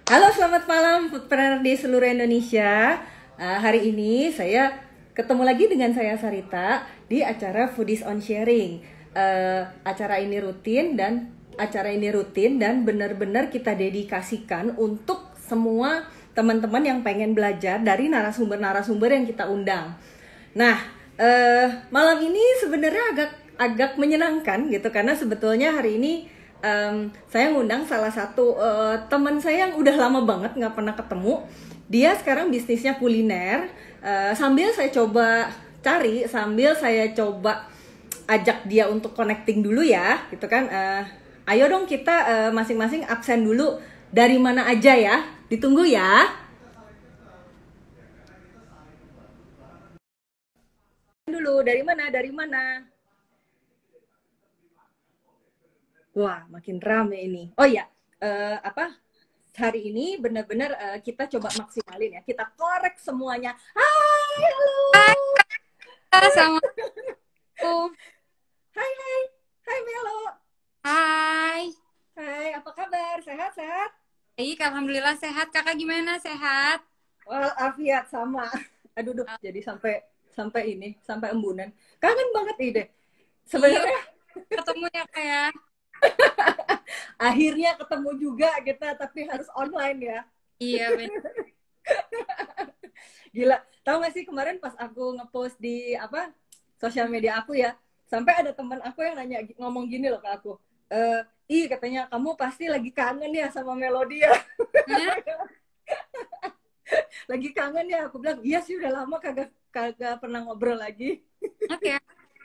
Halo, selamat malam foodpreneur di seluruh Indonesia. Hari ini saya ketemu lagi dengan saya Sarita di acara Foodies on Sharing. Acara ini rutin dan benar-benar kita dedikasikan untuk semua teman-teman yang pengen belajar dari narasumber-narasumber yang kita undang. Nah, malam ini sebenarnya agak menyenangkan gitu karena sebetulnya hari ini saya ngundang salah satu teman saya yang udah lama banget nggak pernah ketemu. Dia sekarang bisnisnya kuliner. Sambil saya coba sambil saya coba ajak dia untuk connecting dulu ya, gitu kan. Ayo dong kita masing-masing absen dulu dari mana aja ya. Ditunggu ya. Dulu dari mana? Dari mana? Wah, makin rame ini. Oh ya, hari ini benar-benar kita coba maksimalin ya. Kita korek semuanya. Hai, halo. Assalamualaikum. Hai, hai. Hai, Melo. Hai. Hai, apa kabar? Sehat-sehat? Baik, alhamdulillah sehat. Kakak gimana? Sehat? Walafiat sama. Aduh, jadi sampai embunan. Kangen banget ide. Iya, Sebenarnya ketemu ya kayak. akhirnya ketemu juga kita, tapi harus online ya. Iya, benar. Gila, tahu gak sih kemarin pas aku ngepost di sosial media aku ya, sampai ada teman aku yang ngomong gini loh ke aku, katanya kamu pasti lagi kangen ya sama Melody ya. Nah, Lagi kangen ya, aku bilang iya sih udah lama kagak kagak pernah ngobrol lagi. oke.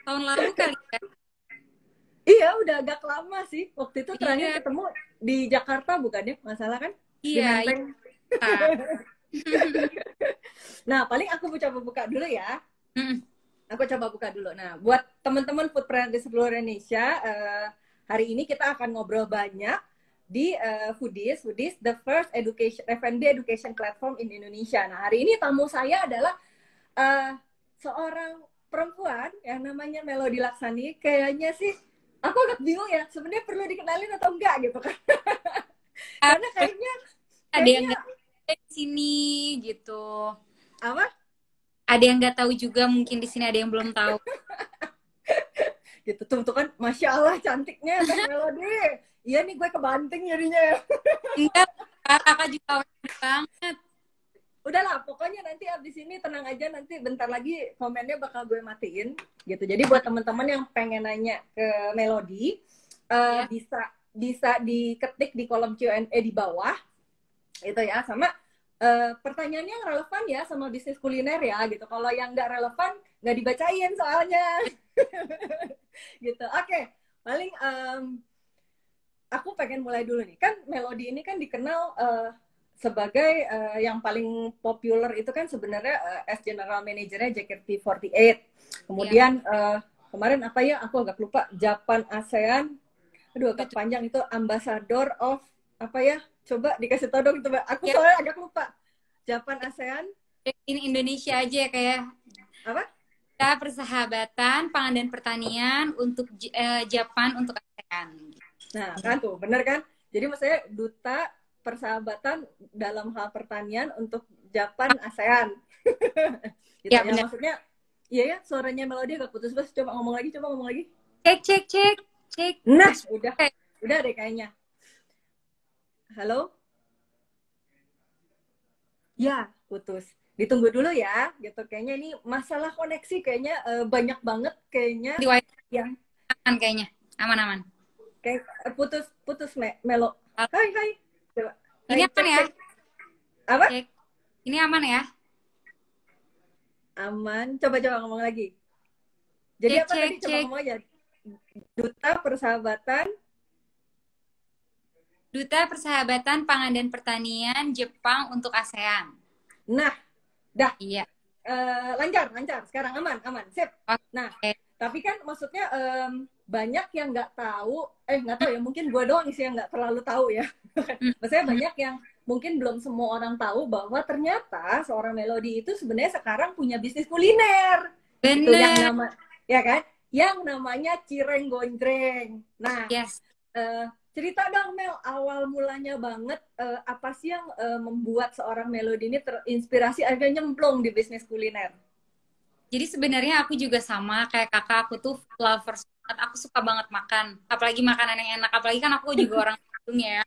Tahun lalu kali ya. Iya udah agak lama sih, waktu itu terakhir Iya, ketemu di Jakarta bukan ya, masalah kan di iya, iya. Menteng. Nah paling aku coba buka dulu ya. Mm, Aku coba buka dulu. Nah, buat teman-teman foodpreneur di seluruh Indonesia, hari ini kita akan ngobrol banyak di Foodies, the first education F&B education platform in Indonesia. Nah, hari ini tamu saya adalah seorang perempuan yang namanya Melody Laksani. Kayaknya sih, aku agak bingung ya, sebenarnya perlu dikenalin atau enggak gitu kan? Karena ada yang kayaknya nggak tahu di sini gitu. apa? Ada yang nggak tahu juga, mungkin di sini ada yang belum tahu. Gitu tuh kan, masya Allah cantiknya Teh Melody. Iya nih gue kebanting jadinya ya. Enggak, kakak juga awet banget. Udahlah, pokoknya nanti abis ini tenang aja, nanti bentar lagi komennya bakal gue matiin gitu. Jadi buat teman-teman yang pengen nanya ke Melody, Ya, bisa bisa diketik di kolom Q&A di bawah itu ya, sama pertanyaannya yang relevan ya sama bisnis kuliner ya gitu. Kalau yang nggak relevan nggak dibacain soalnya. Gitu. Oke, paling aku pengen mulai dulu nih. Kan Melody ini kan dikenal sebagai yang paling populer itu kan sebenarnya as general manajernya JKT48. ya. Kemudian kemarin apa ya? Aku agak lupa. Japan ASEAN. Aduh agak Betul. panjang itu ambassador of apa ya? Coba dikasih tau dong. Coba. Aku Ya, soalnya agak lupa. Japan ASEAN ini Indonesia aja ya kayak. apa? Kita persahabatan pangan dan pertanian untuk Japan untuk ASEAN. Nah, kan tuh, bener kan? Jadi maksudnya duta persahabatan dalam hal pertanian untuk Japan ASEAN. Gitu Ya ya, benar. maksudnya iya ya, suaranya Melody agak putus-putus. Coba ngomong lagi, coba ngomong lagi. Cek cek cek cek. Nah, Tes. udah deh kayaknya. Halo? Ya, putus. Ditunggu dulu ya, gitu. Kayaknya ini masalah koneksi, kayaknya banyak banget kayaknya Di wifi yang aman kayaknya. Aman-aman. kayak putus Melo. Hai, hai. Coba. Ini Hai, aman cek, ya? cek. Apa? Cek. Ini aman ya? Aman. Coba ngomong lagi. Jadi Cek apa cek tadi? Coba cek. ngomong aja. Duta Persahabatan. Duta Persahabatan Pangan dan Pertanian Jepang untuk ASEAN. Nah, dah. Iya. Lancar. Sekarang aman. Sip. Nah, Oke. tapi kan maksudnya banyak yang nggak tahu ya. Mungkin gue doang sih yang nggak terlalu tahu ya. Maksudnya Hmm. banyak yang mungkin belum semua orang tahu bahwa ternyata seorang Melody itu sebenarnya sekarang punya bisnis kuliner. Itu yang Bener. ya kan? Yang namanya Cireng Gonjreng. Nah, Yes. cerita dong Mel, awal mulanya banget apa sih yang membuat seorang Melody ini terinspirasi akhirnya nyemplung di bisnis kuliner? Jadi sebenarnya aku juga sama kayak kakak, aku tuh lovers banget. Aku suka banget makan, apalagi makanan yang enak. Apalagi kan aku juga orang Bandung ya.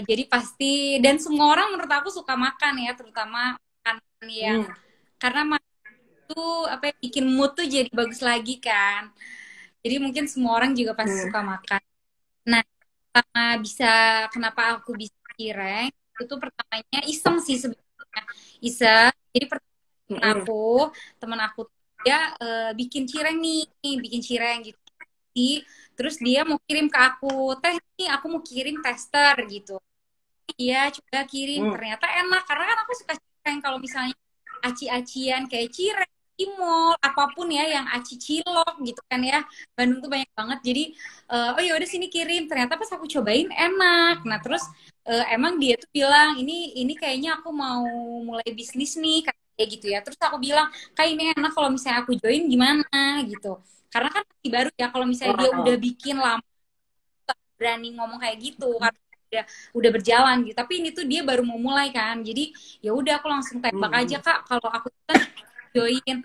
Jadi pasti dan semua orang menurut aku suka makan ya, terutama makanan yang Hmm. karena makan tuh apa ya, bikin mood tuh jadi bagus lagi kan. Jadi mungkin semua orang juga pasti Hmm. suka makan. Nah, pertama bisa kenapa aku bisa cireng itu tuh pertamanya iseng sih sebenarnya. Iseng. Jadi Hmm. aku teman aku dia bikin cireng nih, bikin cireng gitu sih. Terus dia mau kirim ke aku, teh nih aku mau kirim tester gitu. Iya coba kirim, Hmm. ternyata enak karena kan aku suka cireng. Kalau misalnya aci-acian kayak cireng di mall apapun ya yang aci cilok gitu kan ya, Bandung tuh banyak banget. Jadi oh ya udah sini kirim, ternyata pas aku cobain enak. Nah terus emang dia tuh bilang ini kayaknya aku mau mulai bisnis nih kayak gitu ya. Terus aku bilang kayak ini enak kalau misalnya aku join gimana gitu, karena kan masih baru ya. Kalau misalnya dia udah Wow. bikin lama berani ngomong kayak gitu karena udah berjalan gitu. Tapi ini tuh dia baru mau mulai kan. Jadi ya udah aku langsung tembak aja Hmm. Kak, kalau aku kan join.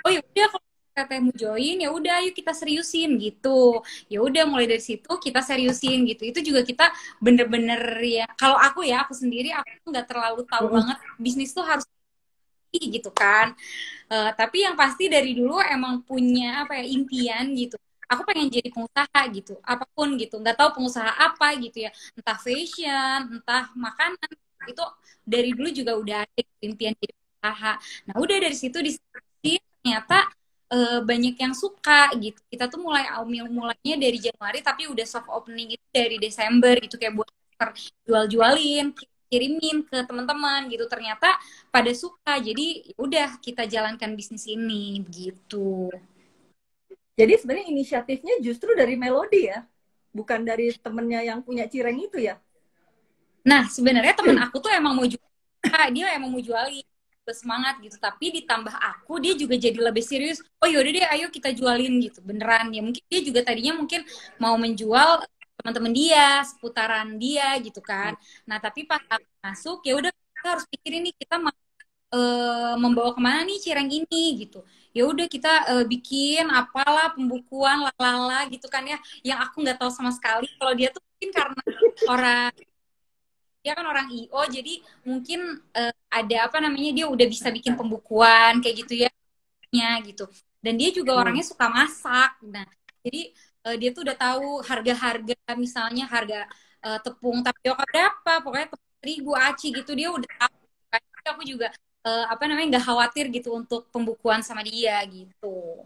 Oh ya udah kalau teteh mau join ya udah ayo kita seriusin gitu. Ya udah mulai dari situ kita seriusin gitu. Itu juga kita bener-bener ya. Kalau aku sendiri aku tuh nggak terlalu tahu Hmm. banget bisnis tuh harus gitu kan. Tapi yang pasti dari dulu emang punya apa ya impian gitu. Aku pengen jadi pengusaha gitu, apapun gitu. Nggak tahu pengusaha apa gitu ya, entah fashion, entah makanan. Itu dari dulu juga udah ada gitu, impian jadi pengusaha. Nah udah dari situ di ternyata banyak yang suka gitu. Kita tuh mulainya dari Januari, tapi udah soft opening itu dari Desember gitu kayak buat jual-jualin, kirimin ke teman-teman gitu. Ternyata pada suka. Jadi ya udah kita jalankan bisnis ini begitu. Jadi sebenarnya inisiatifnya justru dari Melody ya, bukan dari temennya yang punya cireng itu ya? Nah, sebenarnya teman aku tuh emang mau jual, dia emang mau jualin semangat gitu, tapi ditambah aku dia juga jadi lebih serius. Oh yaudah deh ayo kita jualin gitu beneran ya. Mungkin dia juga tadinya mungkin mau menjual teman-teman dia seputaran dia gitu kan. Nah tapi pas aku masuk ya udah kita harus pikirin nih kita membawa kemana nih cireng ini gitu. Ya udah kita bikin apalah pembukuan lalala gitu kan ya, yang aku nggak tahu sama sekali. Kalau dia tuh mungkin karena orang dia kan orang IO, jadi mungkin ada apa namanya dia udah bisa bikin pembukuan kayak gitu ya gitu. Dan dia juga Hmm. orangnya suka masak. Nah jadi dia tuh udah tahu harga-harga, misalnya harga tepung tapioka berapa, pokoknya tepung terigu aci gitu dia udah tahu. Jadi aku juga apa namanya nggak khawatir gitu untuk pembukuan sama dia gitu.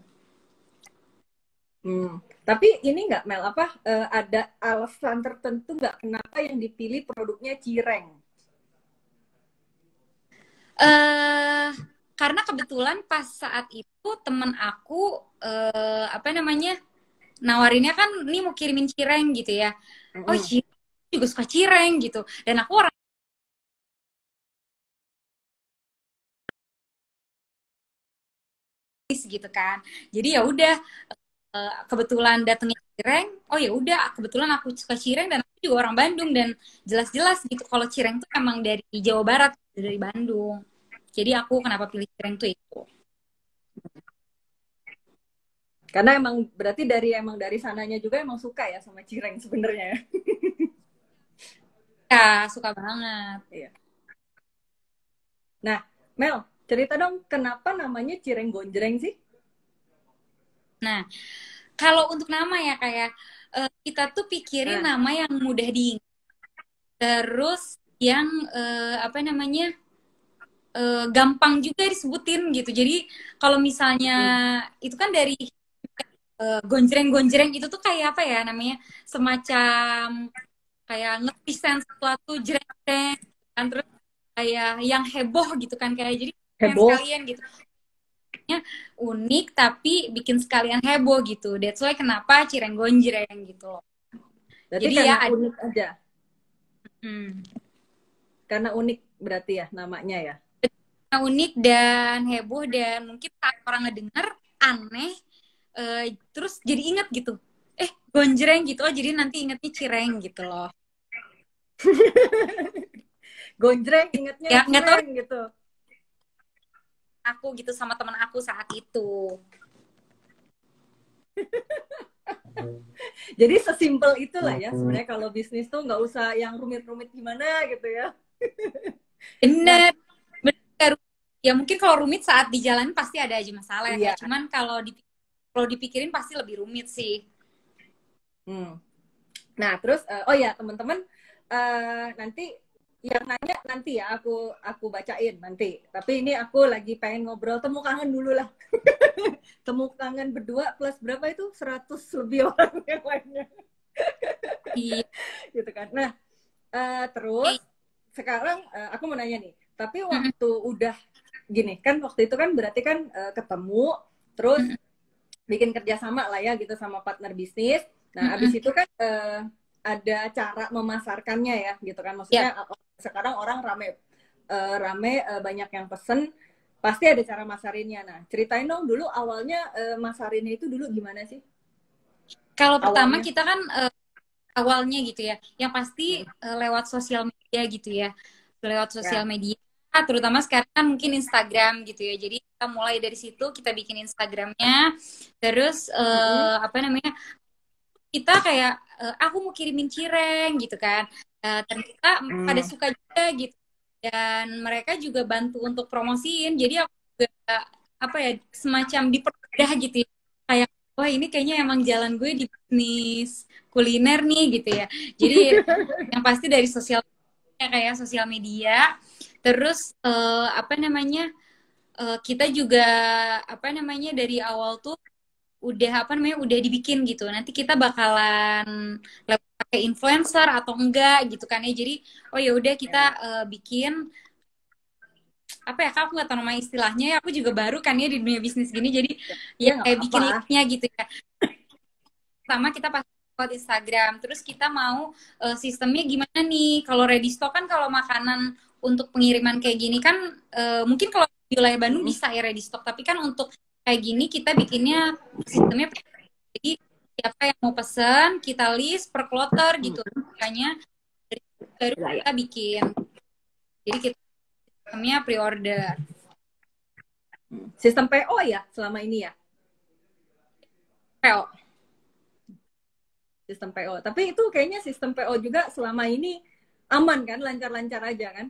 Hmm. Tapi ini nggak Mel, apa ada alasan tertentu nggak kenapa yang dipilih produknya cireng? eh karena kebetulan pas saat itu temen aku apa namanya nawarinnya kan ini mau kirimin cireng gitu ya. Oh Mm-mm. cireng juga suka cireng gitu. Dan aku orang gitu kan. Jadi ya udah kebetulan datengnya cireng. Oh ya udah kebetulan aku suka cireng dan aku juga orang Bandung dan jelas-jelas gitu kalau cireng tuh emang dari Jawa Barat dari Bandung. Jadi aku kenapa pilih cireng tuh itu. Karena emang berarti dari sananya juga emang suka ya sama cireng sebenarnya ya. Ya suka banget. Iya. Nah, Mel, cerita dong kenapa namanya cireng gonjreng sih? Nah, kalau untuk nama ya kayak kita tuh pikirin Nah, nama yang mudah diingat, terus yang apa namanya gampang juga disebutin gitu. Jadi kalau misalnya mm, itu kan dari gonjreng-gonjreng itu tuh kayak apa ya namanya semacam kayak ngepresent sesuatu jreng kan, terus kayak yang heboh gitu kan kayak jadi pengen heboh. sekalian gitu unik tapi bikin sekalian heboh gitu. That's why kenapa cireng gonjreng gitu loh. Berarti Jadi ya karena ada unik aja. hmm, Karena unik berarti ya namanya ya. unik dan heboh dan mungkin saat orang ngedenger aneh terus jadi inget gitu. gonjreng gitu. Oh, jadi nanti ingetnya cireng gitu loh. Gonjreng ingetnya Ya, nggak tahu cireng gitu. aku gitu sama teman aku saat itu. Jadi sesimpel itulah ya sebenarnya kalau bisnis tuh nggak usah yang rumit-rumit gimana gitu ya. Nah, Bener. Bener. Ya mungkin kalau rumit saat di jalan pasti ada aja masalah ya. iya. Cuman kalau dipikirin pasti lebih rumit sih. Hmm. Nah, terus oh ya teman-teman nanti yang nanya nanti ya aku bacain nanti. Tapi ini aku lagi pengen ngobrol temu kangen dulu lah. Temu kangen berdua plus berapa itu 100 lebih orang yang lainnya Iya. gitu kan. Nah, terus sekarang aku mau nanya nih. Tapi waktu udah gini kan waktu itu kan berarti kan ketemu terus bikin kerjasama lah ya gitu sama partner bisnis. Nah, abis itu kan ada cara memasarkannya ya gitu kan. Ya, Maksudnya sekarang orang rame banyak yang pesen, pasti ada cara masarinnya. Nah, ceritain dong dulu awalnya masarinnya itu dulu gimana sih? kalau pertama Awalnya. kita kan awalnya gitu ya, yang pasti lewat sosial media gitu ya, lewat sosial Ya. media, terutama sekarang kan mungkin Instagram gitu ya. Jadi kita mulai dari situ, kita bikin Instagramnya, terus Mm-mm. apa namanya, kita kayak aku mau kirimin cireng gitu kan. Ternyata pada Hmm. suka juga gitu, dan mereka juga bantu untuk promosiin. Jadi aku juga apa ya, semacam dipermudah gitu ya. Kayak wah ini kayaknya emang jalan gue di bisnis kuliner nih gitu ya. Jadi yang pasti dari sosial media, kayak sosial media, terus apa namanya, kita juga apa namanya dari awal tuh udah apa namanya udah dibikin gitu. Nanti kita bakalan pakai influencer atau enggak gitu kan ya. Jadi oh ya udah kita Ya. bikin apa ya, Kak, aku nggak tahu nama istilahnya ya. Aku juga baru kan ya di dunia bisnis gini. Jadi ya Ya nggak kayak bikin apa-apa. linknya gitu ya. Sama kita pakai lewat Instagram. Terus kita mau sistemnya gimana nih? Kalau ready stock kan kalau makanan untuk pengiriman kayak gini kan mungkin kalau di wilayah Bandung Mm-mm. bisa ya ready stock. Tapi kan untuk kayak gini kita bikinnya sistemnya jadi siapa yang mau pesan kita list per kloter gitu. Makanya dari situ baru Ya, ya. kita bikin. Jadi kita sistemnya pre-order. Sistem PO ya selama ini ya, PO. sistem PO. Tapi itu kayaknya sistem PO juga selama ini aman kan, lancar-lancar aja kan?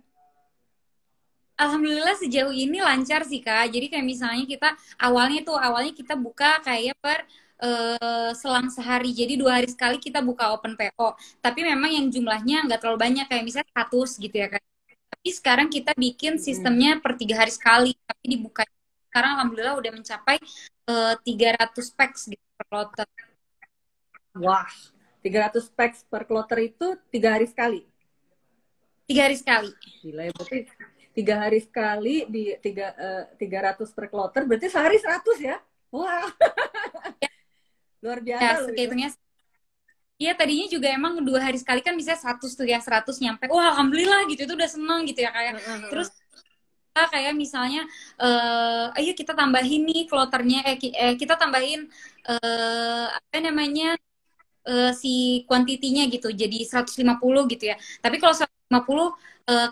Alhamdulillah sejauh ini lancar sih Kak. Jadi kayak misalnya kita awalnya kita buka kayak per selang sehari. Jadi 2 hari sekali kita buka open PO. Tapi memang yang jumlahnya nggak terlalu banyak kayak misalnya 100 gitu ya Kak. Tapi sekarang kita bikin Mm. sistemnya per 3 hari sekali. Tapi dibuka sekarang alhamdulillah udah mencapai 300 packs gitu per kloter. Wah, 300 packs per kloter itu 3 hari sekali. 3 hari sekali. Gila ya, berarti 3 hari sekali di 300 per kloter, berarti sehari 100 ya? Wah, luar Ya, biasa loh itu. hitungnya. Iya tadinya juga emang 2 hari sekali kan bisa 100 tuh ya, 100 nyampe. Wah alhamdulillah gitu, itu udah seneng gitu ya kayak. Terus kita kayak misalnya ayo kita tambahin nih kloternya, kita tambahin apa namanya si kuantitinya gitu jadi 150 gitu ya. Tapi kalau 150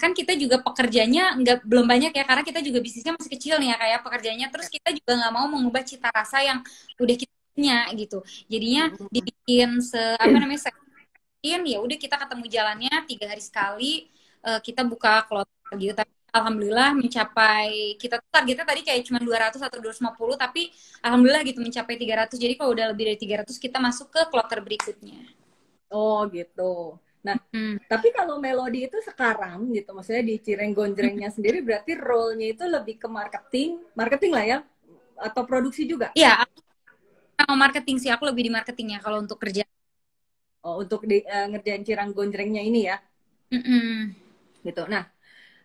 kan kita juga pekerjanya nggak belum banyak ya, karena kita juga bisnisnya masih kecil nih ya kayak pekerjanya. Terus kita juga nggak mau mengubah cita rasa yang udah kita punya gitu. Jadinya dibikin apa namanya ya udah kita ketemu jalannya 3 hari sekali kita buka kloter gitu. Tapi alhamdulillah mencapai, kita tuh targetnya tadi kayak cuma 200 atau 250, tapi alhamdulillah gitu mencapai 300. Jadi kalau udah lebih dari 300 kita masuk ke kloter berikutnya. Oh gitu. Nah, Hmm. tapi kalau Melody itu sekarang gitu, maksudnya di Cireng Gonjrengnya sendiri berarti role-nya itu lebih ke marketing, marketing lah ya, atau produksi juga? Iya, aku mau marketing sih, aku lebih di marketingnya kalau untuk kerja. Oh, untuk ngerjain Cireng Gonjrengnya ini ya, Mm-mm. gitu. Nah,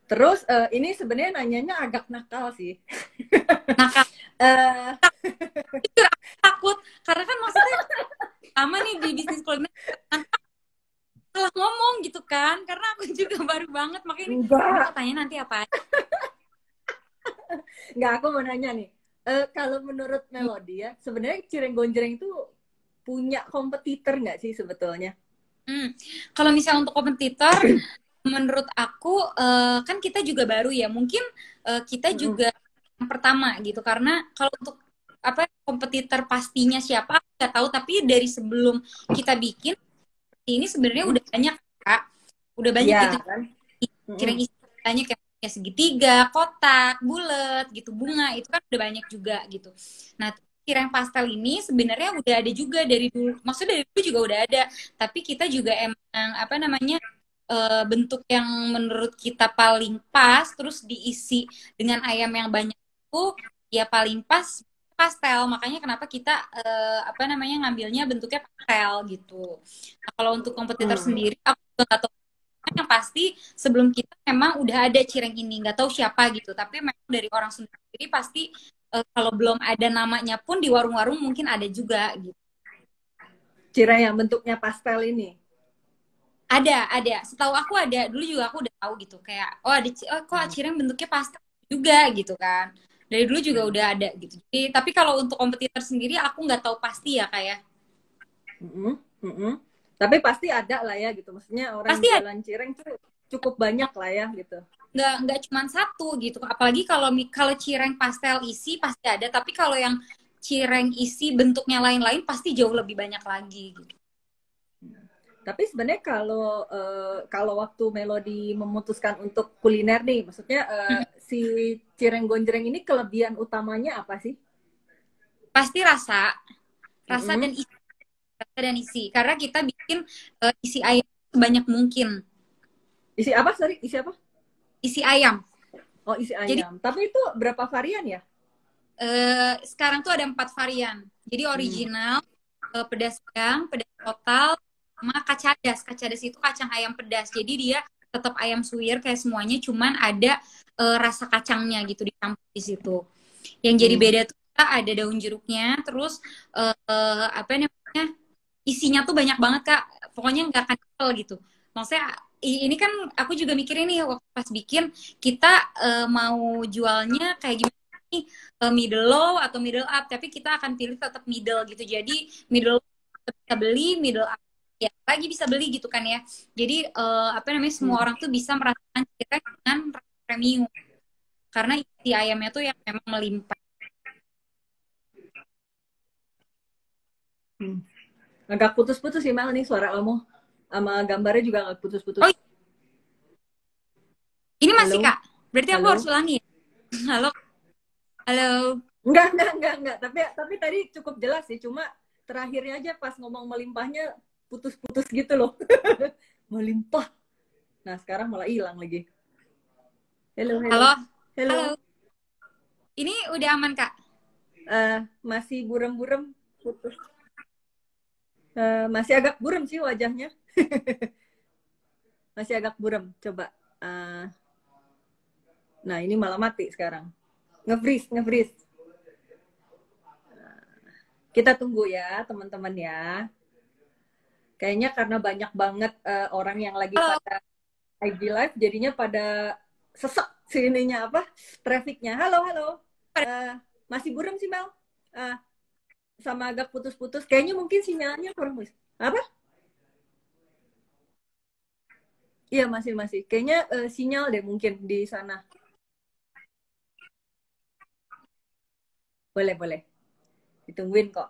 terus ini sebenarnya nanyanya agak nakal sih. Nah, Kak, Eh, jujur aku takut karena kan maksudnya lama nih di bisnis kuliner salah ngomong gitu kan, karena aku juga baru banget makanya ini aduh enggak, katanya nanti apa. enggak aku mau nanya nih. Kalau menurut Melody ya, sebenarnya Cireng Gonjreng itu punya kompetitor nggak sih sebetulnya? Kalau misalnya untuk kompetitor, menurut aku kan kita juga baru ya. Mungkin kita Mm-mm. juga yang pertama gitu. Karena kalau untuk apa kompetitor pastinya siapa aku nggak tahu. Tapi dari sebelum kita bikin ini sebenarnya Mm-mm. udah banyak Kak. Udah banyak Iya gitu. kan? Mm-mm. Cireng isi banyak kayak segitiga, kotak, bulat gitu, bunga itu kan udah banyak juga gitu. Nah, cireng pastel ini sebenarnya udah ada juga dari dulu. Maksudnya dari dulu juga udah ada, tapi kita juga emang apa namanya bentuk yang menurut kita paling pas terus diisi dengan ayam yang banyak itu ya paling pas pastel. Makanya kenapa kita apa namanya ngambilnya bentuknya pastel gitu. Nah, kalau untuk kompetitor Hmm. sendiri aku juga nggak tahu yang pasti sebelum kita memang udah ada cireng ini nggak tahu siapa gitu tapi memang dari orang sendiri pasti kalau belum ada namanya pun di warung-warung mungkin ada juga gitu. Cireng yang bentuknya pastel ini. Ada setahu aku ada dulu juga aku udah tahu gitu kayak oh ada oh, kok cireng bentuknya pastel juga gitu kan dari dulu juga udah ada gitu jadi tapi kalau untuk kompetitor sendiri aku nggak tahu pasti ya kayak Mm-mm. Mm-mm. Tapi pasti ada lah ya gitu. Maksudnya orang pasti ada jualan cireng tuh cukup banyak lah ya gitu. nggak cuma satu gitu apalagi kalau kalau cireng pastel isi pasti ada tapi kalau yang cireng isi bentuknya lain-lain pasti jauh lebih banyak lagi gitu. Tapi sebenarnya kalau waktu Melody memutuskan untuk kuliner nih, maksudnya si cireng gonjreng ini kelebihan utamanya apa sih? Pasti rasa rasa Mm-mm. dan isi rasa dan isi karena kita bikin isi ayam sebanyak mungkin Isi apa? Sorry, isi apa? isi ayam Oh, isi jadi ayam. Tapi itu berapa varian ya? sekarang tuh ada 4 varian jadi Hmm. original pedas sedang pedas total sama kacadas kacadas itu kacang ayam pedas jadi dia tetap ayam suwir kayak semuanya cuman ada rasa kacangnya gitu dicampur di situ yang jadi Hmm. beda tuh kita ada daun jeruknya terus apa namanya isinya tuh banyak banget kak pokoknya nggak akan kecil gitu maksudnya ini kan aku juga mikirin nih waktu pas bikin kita mau jualnya kayak gimana nih middle low atau middle up tapi kita akan pilih tetap middle gitu jadi middle bisa beli middle up ya lagi bisa beli gitu kan ya jadi apa namanya semua Hmm. orang tuh bisa merasakan kita dengan premium karena isi ayamnya tuh yang memang melimpah. Hmm. Agak putus-putus sih Mel nih suara kamu. Sama gambarnya juga agak putus-putus. Oh, ini masih Halo? Kak. Berarti aku harus Halo? ulangi ya? Halo, halo. Enggak. Tapi tadi cukup jelas sih. Cuma terakhirnya aja pas ngomong melimpahnya putus-putus gitu loh. Melimpah. Nah, sekarang malah hilang lagi. Halo, halo. Halo, halo. Halo. Ini udah aman Kak? Masih buram-buram putus. Masih agak buram sih wajahnya. Masih agak buram. Coba. Uh, nah, ini malah mati sekarang. Nge-freeze. Kita tunggu ya, teman-teman ya. Kayaknya karena banyak banget orang yang lagi Halo. pada IG live, jadinya pada sesek sininya apa? Trafficnya. Halo. Uh, Masih buram sih Mel. Uh, Sama agak putus-putus. Kayaknya mungkin sinyalnya kurang bagus. Apa? Iya masih. Kayaknya sinyal deh mungkin di sana. Boleh. Ditungguin kok.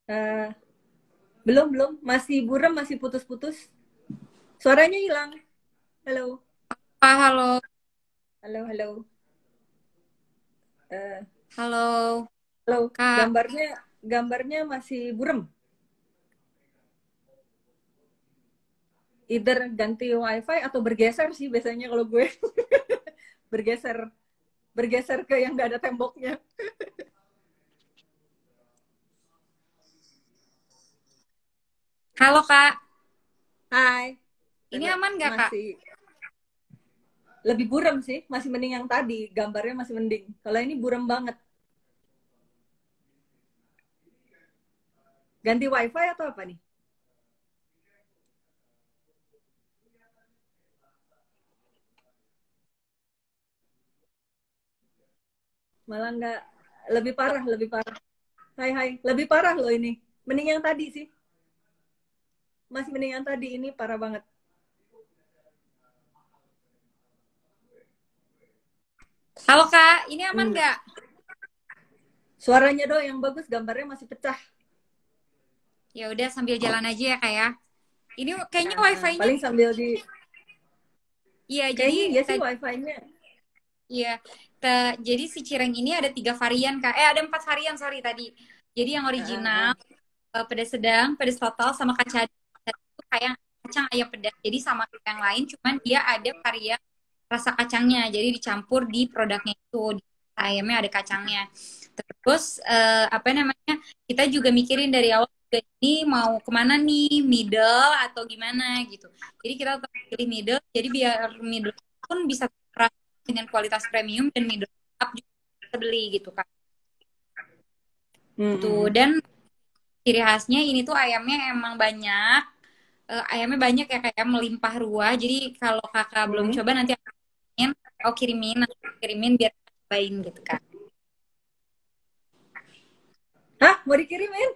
uh, belum. Masih buram, masih putus-putus. Suaranya hilang. Halo. Pak, halo. Halo. Uh, Halo, halo. Kak. Gambarnya masih buram. Either ganti wifi atau bergeser sih biasanya kalau gue. bergeser bergeser ke yang nggak ada temboknya. Halo, Kak. Hai. Ini Coba aman nggak, Kak? masih lebih buram sih, masih mending yang tadi, gambarnya masih mending. Kalau ini buram banget. Ganti wifi atau apa nih? Malah lebih parah, lebih parah. Hai hai, lebih parah loh ini. Mending yang tadi sih. Masih mending yang tadi, ini parah banget. Halo Kak, ini aman Hmm. nggak? Suaranya doang yang bagus, gambarnya masih pecah. Ya udah sambil jalan aja ya Kak ya. Ini kayaknya wifi-nya, Paling sambil di, iya jadi kayaknya iya sih tadi, wifi-nya. iya, jadi si cireng ini ada 3 varian Kak. Ada 4 varian sorry tadi. Jadi yang original, pedas sedang, pedas total, sama kacang itu kayak kacang ayam pedas. Jadi sama kayak yang lain, cuman dia ada varian rasa kacangnya. Jadi dicampur di produknya itu. Di ayamnya ada kacangnya. Terus apa namanya? Kita juga mikirin dari awal juga ini mau kemana nih, middle atau gimana gitu. Jadi kita tetap pilih middle. Jadi biar middle pun bisa terasa dengan kualitas premium dan middle up juga bisa beli gitu kan. Gitu. Hmm. Dan ciri khasnya ini tuh ayamnya emang banyak. Ayamnya banyak ya kayak melimpah ruah. Jadi kalau kakak belum Hmm. coba nanti aku kirimin, nanti kirimin biar cobain gitu kan. Hah, mau dikirimin?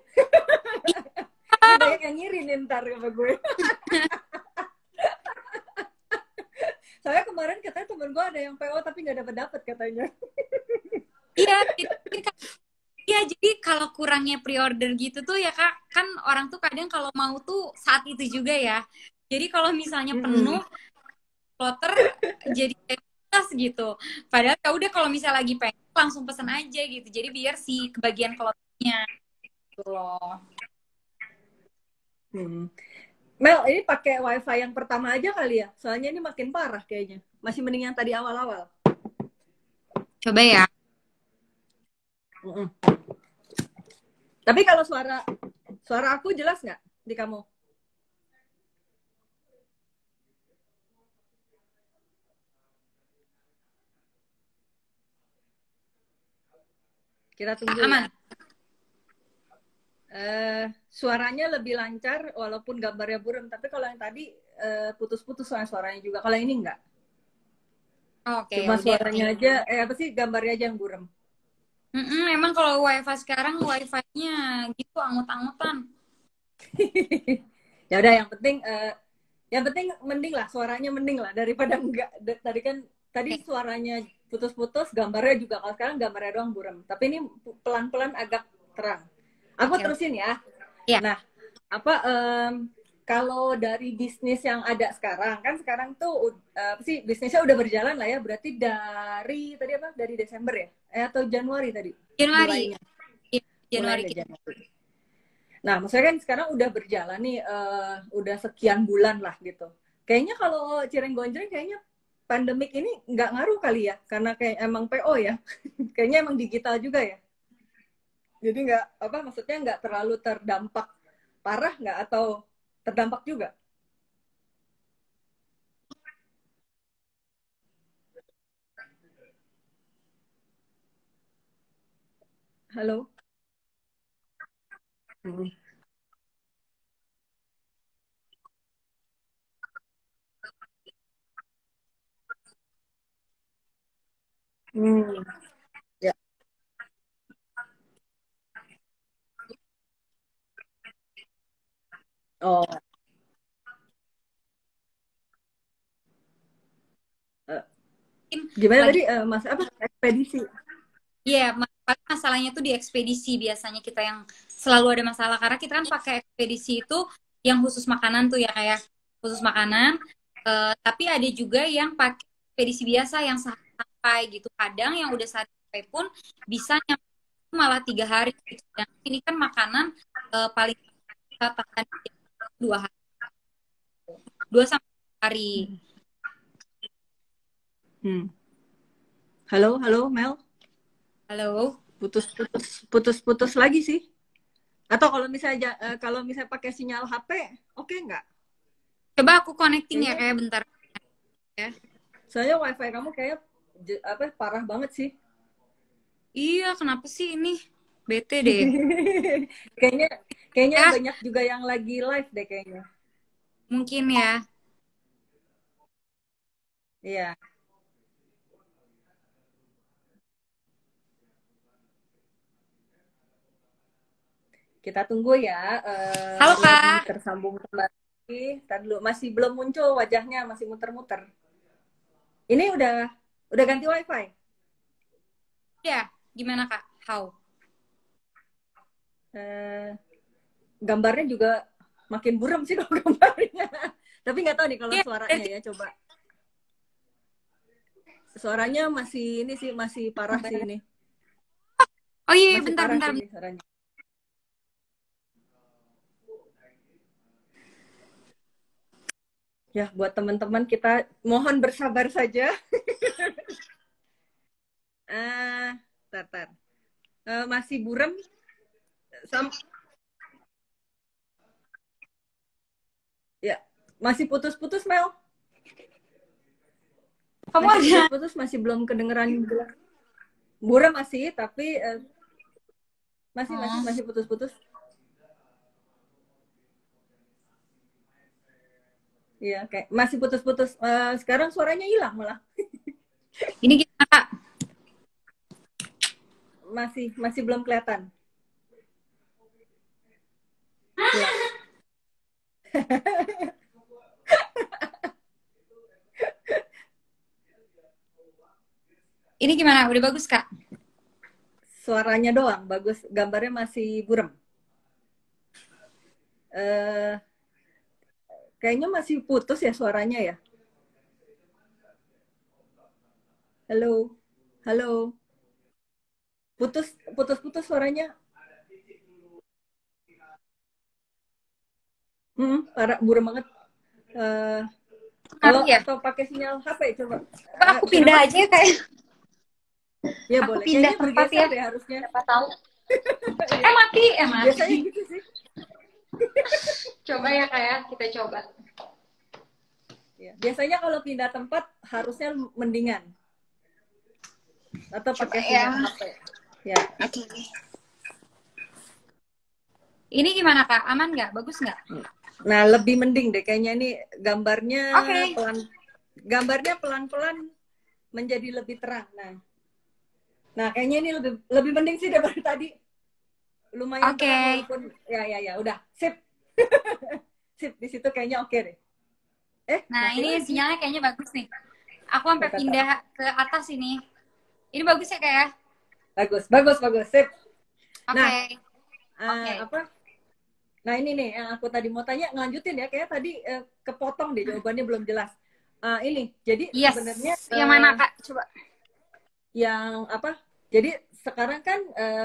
Ini banyak yang ngirim ntar sama gue. Soalnya kemarin katanya temen gue ada yang PO tapi nggak dapat dapat katanya. Iya, iya. Jadi kalau kurangnya pre-order gitu tuh ya kak, kan orang tuh kadang kalau mau tuh saat itu juga ya. Jadi kalau misalnya penuh, Hmm. plotter jadi kayak plus gitu. Padahal ya udah kalau misalnya lagi pengen langsung pesen aja gitu. Jadi biar si kebagian klotnya gitu loh. Hmm. Mel, ini pakai wifi yang pertama aja kali ya? Soalnya ini makin parah kayaknya. Masih mending yang tadi awal-awal. Coba ya. Mm-mm. Tapi kalau suara suara aku jelas nggak di kamu? Kita tunggu ya. Aman. Suaranya lebih lancar walaupun gambarnya buram. Tapi kalau yang tadi putus-putus suaranya juga. Kalau ini enggak. Oke, ya Cuma udah. suaranya aja, apa sih gambarnya aja yang buram. Emang kalau wifi sekarang wifi-nya gitu angut-angutan. Ya udah, yang penting mending lah, suaranya mending lah daripada enggak. Tadi kan tadi Oke, suaranya putus-putus, gambarnya juga. Kalau sekarang gambarnya doang buram. Tapi ini pelan-pelan agak terang. Aku oke, oke. terusin ya. Ya, Nah, apa kalau dari bisnis yang ada sekarang, kan sekarang tuh apa sih, bisnisnya udah berjalan lah ya, berarti dari tadi apa, dari Desember ya, atau Januari tadi Januari. mulainya, Ya, Januari mulainya kita. Januari. Nah, maksudnya kan sekarang udah berjalan nih, udah sekian bulan lah gitu. Kayaknya kalau Cireng Gonjreng kayaknya pandemik ini nggak ngaruh kali ya, karena kayak emang PO ya, kayaknya emang digital juga ya. Jadi nggak apa, maksudnya nggak terlalu terdampak parah nggak, atau terdampak juga. Halo. Hmm. Hmm. Ya. Oh, eh, Mungkin gimana lagi tadi, Mas apa, ekspedisi? ya masalahnya tuh di ekspedisi biasanya kita yang selalu ada masalah karena kita kan pakai ekspedisi itu yang khusus makanan tuh ya kayak khusus makanan. Tapi ada juga yang pakai ekspedisi biasa yang sampai gitu. Kadang yang udah sampai pun bisa nyampe malah 3 hari gitu. Dan ini kan makanan paling kita tahan 2 hari, 2 sampai 4 hari. Hmm. Halo, halo Mel, Halo. putus lagi sih. Atau kalau misalnya pakai sinyal HP, oke nggak? Coba aku connecting ya Kayaknya, kayak bentar ya. soalnya wifi kamu kayak apa, parah banget sih. Iya, kenapa sih ini? Bete deh. kayaknya kayaknya Ya, banyak juga yang lagi live deh kayaknya. mungkin ya. Iya. Kita tunggu ya. Halo Lagi Kak. tersambung kembali. Tadi dulu masih belum muncul wajahnya, masih muter-muter. Ini udah ganti WiFi. Ya, gimana Kak? How? Eh, Gambarnya juga makin buram sih kalau gambarnya. Tapi nggak tahu nih kalau Iya, suaranya ya, coba. Suaranya masih ini sih, masih parah sih ini. oh iya, Masih bentar, parah bentar, sih bentar. suaranya. Ya, buat teman-teman kita mohon bersabar saja. Ah, tar. Masih buram. Sam Ya, masih putus-putus, Mel. Kamu Masih ada? putus-putus, masih belum kedengeran jelas. Buram masih, tapi masih masih Oh, masih putus-putus. Iya, kayak masih putus-putus. Sekarang suaranya hilang malah. ini gimana Kak? Masih belum kelihatan. Hilang. Ini gimana? Udah bagus Kak? Suaranya doang bagus, gambarnya masih buram. Eh, Kayaknya masih putus ya suaranya ya. Halo, halo, putus, putus suaranya. Parah, buram banget. Eh, Ngaruh Kalau ya? atau pakai sinyal HP coba. Coba aku pindah Kenapa? aja ya Kak. Ya Aku boleh. pindah Kayaknya tempat bergeser ya. deh harusnya. Siapa tahu. Iya. Mati, Biasanya mati. gitu sih. Coba ya Kak ya, kita coba. Ya. Biasanya kalau pindah tempat harusnya mendingan. Atau Coba pakai ya. sinyal HP. Ya. Oke. Ini gimana Kak? Aman nggak? Bagus nggak? Nah, lebih mending deh kayaknya ini gambarnya Oke. pelan-pelan menjadi lebih terang. Nah, kayaknya ini lebih mending sih daripada tadi. Lumayan terang Oke. walaupun ya udah. Sip. Sip, di situ kayaknya oke deh. Nah, Mati ini lagi. sinyalnya kayaknya bagus nih. Aku sampai Bentar. pindah ke atas ini. Ini bagus ya Kak ya? Bagus. Sip. Nah, Oke. Oke. apa? Nah, ini nih yang aku tadi mau tanya, ngelanjutin ya, kayak tadi kepotong deh jawabannya belum jelas. Ini, jadi Yes. sebenarnya Yang mana Kak? Coba. yang apa? Jadi sekarang kan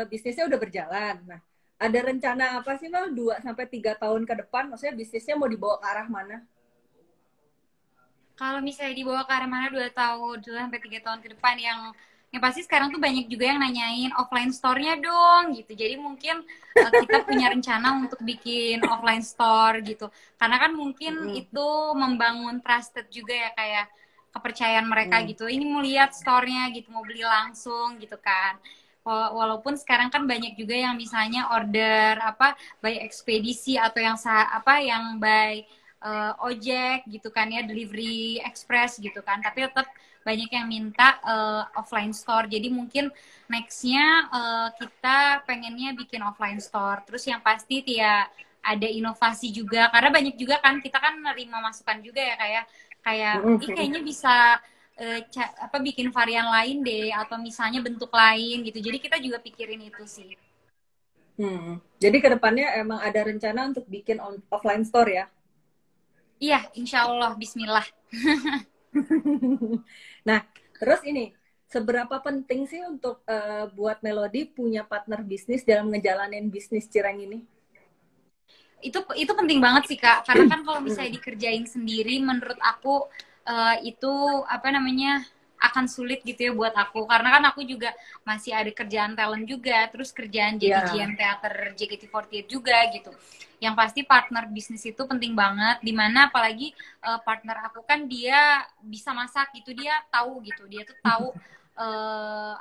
bisnisnya udah berjalan. Nah, ada rencana apa sih Mal 2 sampai 3 tahun ke depan? Maksudnya bisnisnya mau dibawa ke arah mana? Kalau misalnya dibawa ke arah mana 2 tahun, 2 sampai 3 tahun ke depan yang pasti sekarang tuh banyak juga yang nanyain offline store-nya dong gitu. Jadi mungkin kita punya rencana untuk bikin offline store gitu. Karena kan mungkin itu membangun trusted juga ya kayak kepercayaan mereka gitu. Ini mau lihat store-nya gitu, mau beli langsung gitu kan. Walaupun sekarang kan banyak juga yang misalnya order apa by ekspedisi atau yang by ojek gitu kan ya, delivery express gitu kan, tapi tetap banyak yang minta offline store. Jadi mungkin nextnya kita pengennya bikin offline store. Terus yang pasti ya ada inovasi juga, karena banyak juga kan kita kan nerima masukan juga ya kayak kayaknya bisa bikin varian lain deh, atau misalnya bentuk lain gitu. Jadi kita juga pikirin itu sih. Jadi kedepannya emang ada rencana untuk bikin offline store ya? Iya, insya Allah, bismillah. Nah, terus ini, seberapa penting sih untuk buat Melody punya partner bisnis dalam ngejalanin bisnis Cireng ini? Itu penting banget sih Kak, karena kan kalau misalnya dikerjain sendiri menurut aku itu apa namanya akan sulit gitu ya buat aku, karena kan aku juga masih ada kerjaan talent juga, terus kerjaan jadi GM teater JKT48 juga gitu. Yang pasti partner bisnis itu penting banget, dimana apalagi partner aku kan dia bisa masak gitu, dia tuh tahu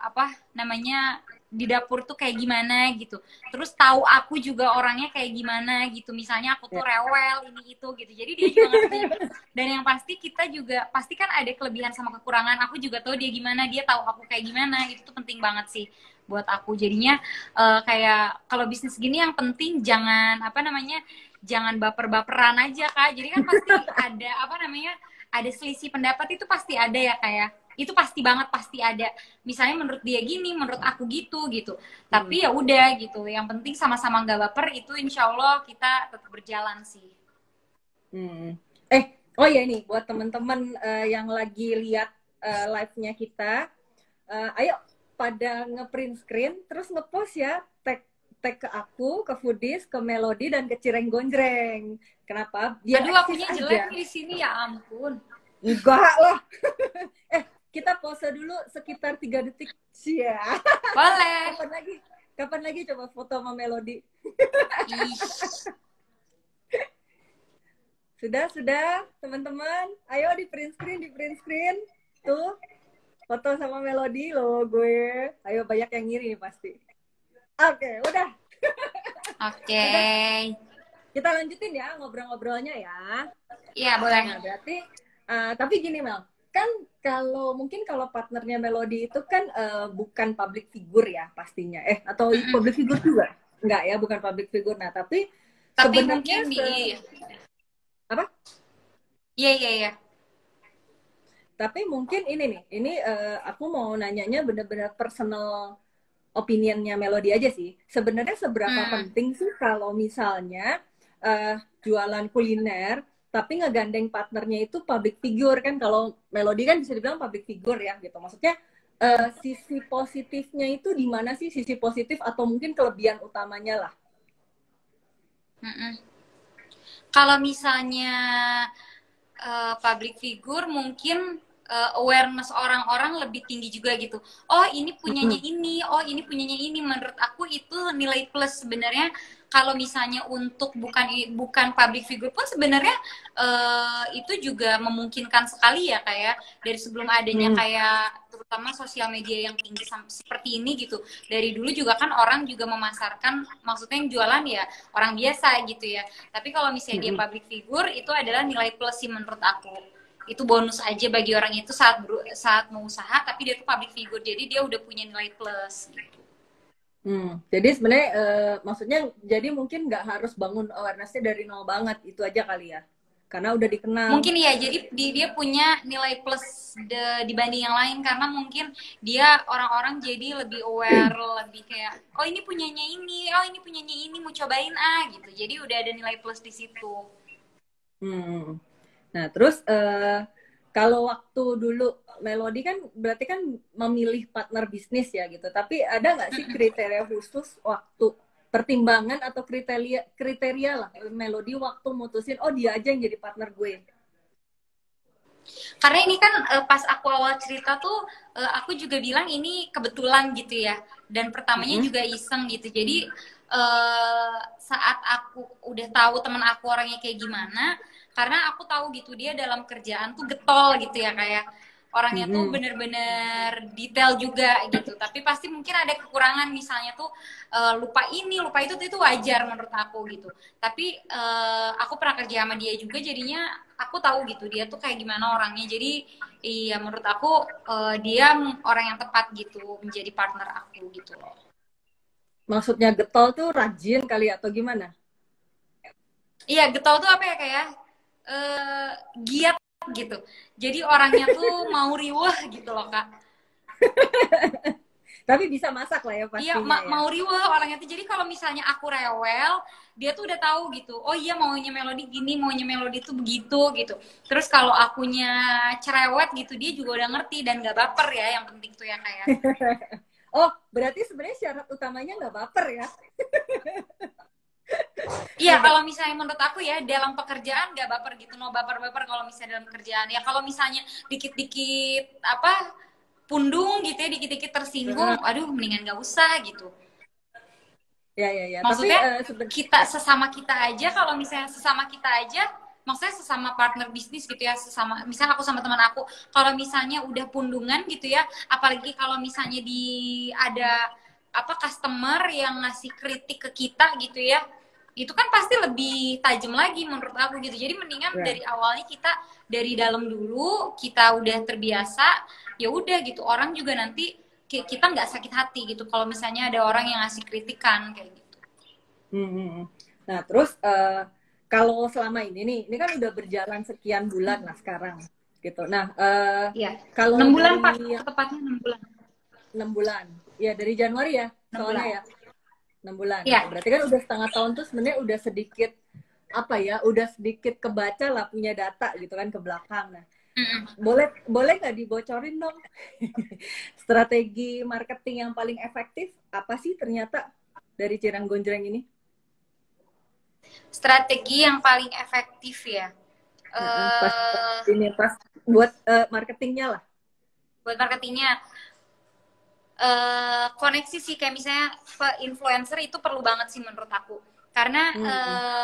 apa namanya di dapur tuh kayak gimana gitu. Terus tahu aku juga orangnya kayak gimana gitu. Misalnya aku tuh rewel ini itu gitu. Jadi dia juga ngerti. Dan yang pasti kita juga pasti kan ada kelebihan sama kekurangan. Aku juga tahu dia gimana, dia tahu aku kayak gimana. Itu tuh penting banget sih buat aku. Jadinya kayak kalau bisnis gini yang penting jangan apa namanya, jangan baper-baperan aja Kak. Jadi kan pasti ada apa namanya, ada selisih pendapat itu pasti ada ya kayak itu pasti banget pasti ada. Misalnya menurut dia gini, menurut aku gitu gitu. Tapi ya udah gitu. Yang penting sama-sama nggak baper, itu insya Allah kita tetap berjalan sih. Oh ya nih buat teman-teman yang lagi lihat live-nya kita, ayo pada ngeprint screen terus ngepost ya, tag ke aku, ke Foodies, ke Melody dan ke Cireng Gonjreng. Kenapa? Biar aduh, akunya jelek nih di sini ya ampun. Enggak lah. Kita pause dulu sekitar 3 detik. Ya. Boleh. Kapan lagi coba foto sama Melody? Sudah, teman-teman. Ayo di print screen. Tuh, foto sama Melody loh gue. Ayo banyak yang ngiri nih pasti. Oke, udah. Oke. Kita lanjutin ya ngobrol-ngobrolnya ya. Iya, boleh. Nah, berarti, tapi gini Mel, kan kalau partnernya Melody itu kan bukan public figure ya pastinya. Atau public figure juga? Enggak ya, bukan public figure. Nah, tapi sebenarnya mungkin apa? Iya. Tapi mungkin ini aku mau nanyanya benar-benar personal opinionnya Melody aja sih. Sebenarnya seberapa penting sih kalau misalnya jualan kuliner tapi ngegandeng partnernya itu public figure kan? Kalau Melody kan bisa dibilang public figure ya gitu. Maksudnya sisi positifnya itu di mana sih, sisi positif atau mungkin kelebihan utamanya lah? Kalau misalnya public figure mungkin awareness orang-orang lebih tinggi juga gitu. Oh ini punyanya ini, oh ini punyanya ini. Menurut aku itu nilai plus sebenarnya. Kalau misalnya untuk bukan public figure pun sebenarnya itu juga memungkinkan sekali ya kayak dari sebelum adanya kayak terutama sosial media yang tinggi seperti ini gitu. Dari dulu juga kan orang juga memasarkan, maksudnya yang jualan ya orang biasa gitu ya. Tapi kalau misalnya dia public figure itu adalah nilai plus sih menurut aku. Itu bonus aja bagi orang itu saat mau usaha tapi dia tuh public figure, jadi dia udah punya nilai plus gitu. Jadi sebenarnya maksudnya jadi mungkin nggak harus bangun awareness-nya dari nol banget, itu aja kali ya, karena udah dikenal. Mungkin ya, jadi dia punya nilai plus dibanding yang lain karena mungkin dia orang-orang jadi lebih aware, lebih kayak oh ini punyanya ini, oh ini punyanya ini, mau cobain gitu. Jadi udah ada nilai plus di situ. Nah terus kalau waktu dulu Melody kan berarti kan memilih partner bisnis ya gitu. Tapi ada nggak sih kriteria khusus waktu pertimbangan atau kriteria lah Melody waktu mutusin oh dia aja yang jadi partner gue? Karena ini kan pas aku awal cerita tuh aku juga bilang ini kebetulan gitu ya. Dan pertamanya juga iseng gitu. Jadi saat aku udah tahu teman aku orangnya kayak gimana, karena aku tahu gitu dia dalam kerjaan tuh getol gitu ya, kayak orangnya tuh bener-bener detail juga gitu. Tapi pasti mungkin ada kekurangan, misalnya tuh lupa ini lupa itu wajar menurut aku gitu. Tapi aku pernah kerja sama dia juga, jadinya aku tahu gitu dia tuh kayak gimana orangnya. Jadi iya menurut aku dia orang yang tepat gitu menjadi partner aku gitu loh. Maksudnya getol tuh rajin kali atau gimana? Iya, getol tuh apa ya, kayak giat gitu. Jadi orangnya tuh mau riweh gitu loh, Kak. Tapi bisa masak lah ya pastinya. Iya, mau riweh orangnya tuh. Jadi kalau misalnya aku rewel, dia tuh udah tahu gitu. Oh iya, maunya Melody gini, maunya Melody tuh begitu gitu. Terus kalau akunya cerewet gitu, dia juga udah ngerti dan gak baper ya, yang penting tuh ya kayak. Oh, berarti sebenarnya syarat utamanya nggak baper ya? Iya, kalau misalnya menurut aku ya dalam pekerjaan nggak baper gitu, no baper-baper kalau misalnya dalam pekerjaan. Ya kalau misalnya dikit-dikit apa pundung gitu ya, dikit-dikit tersinggung, aduh mendingan nggak usah gitu. Ya. Maksudnya kita sesama kita aja, kalau misalnya sesama kita aja, maksudnya sesama partner bisnis gitu ya, sesama misalnya aku sama teman aku, kalau misalnya udah pundungan gitu ya, apalagi kalau misalnya ada apa customer yang ngasih kritik ke kita gitu ya, itu kan pasti lebih tajam lagi menurut aku gitu. Jadi mendingan dari awalnya kita dari dalam dulu kita udah terbiasa, ya udah gitu, orang juga nanti kita nggak sakit hati gitu kalau misalnya ada orang yang ngasih kritikan kayak gitu. Nah, terus kalau selama ini kan udah berjalan sekian bulan lah sekarang, gitu. Nah, Iya. kalau 6 bulan Pak, dari tepatnya 6 bulan. 6 bulan, ya dari Januari ya, 6 soalnya bulan. ya 6 bulan. Iya. Berarti kan udah setengah tahun tuh sebenarnya udah sedikit apa ya, udah sedikit kebaca lah punya data gitu kan ke belakang. Nah, boleh nggak dibocorin dong strategi marketing yang paling efektif apa sih ternyata dari Cireng Gonjreng ini? Strategi yang paling efektif ya. Pas buat marketingnya lah. Buat marketingnya, koneksi sih, kayak misalnya influencer itu perlu banget sih menurut aku. Karena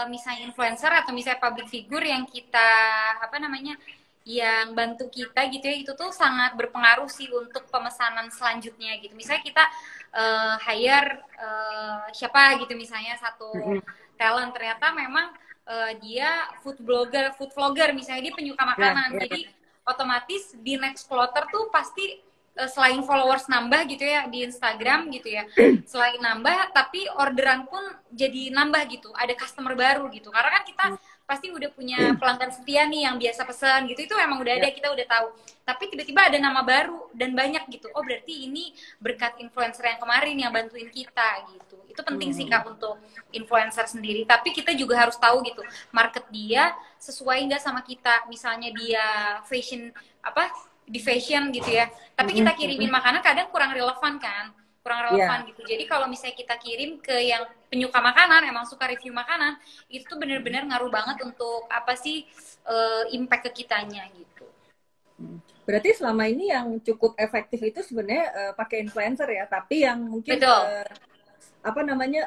misalnya influencer atau misalnya public figure yang kita apa namanya, yang bantu kita gitu ya, itu tuh sangat berpengaruh sih untuk pemesanan selanjutnya gitu. Misalnya kita hire siapa gitu, misalnya satu talent, ternyata memang dia food vlogger misalnya, dia penyuka makanan. Jadi otomatis di next quarter tuh pasti selain followers nambah gitu ya di Instagram gitu ya, selain nambah tapi orderan pun jadi nambah gitu, ada customer baru gitu, karena kan kita pasti udah punya pelanggan setia nih yang biasa pesan gitu, itu emang udah ada, kita udah tahu, tapi tiba-tiba ada nama baru dan banyak gitu, oh berarti ini berkat influencer yang kemarin yang bantuin kita gitu. Itu penting sih Kak untuk influencer sendiri, tapi kita juga harus tahu gitu market dia sesuai nggak sama kita. Misalnya dia fashion apa di fashion gitu ya, tapi kita kirimin makanan kadang kurang relevan kan, kurang relevan gitu. Jadi kalau misalnya kita kirim ke yang penyuka makanan, emang suka review makanan, itu tuh bener-bener ngaruh banget untuk apa sih impact ke kitanya gitu. Berarti selama ini yang cukup efektif itu sebenarnya pakai influencer ya, tapi yang mungkin apa namanya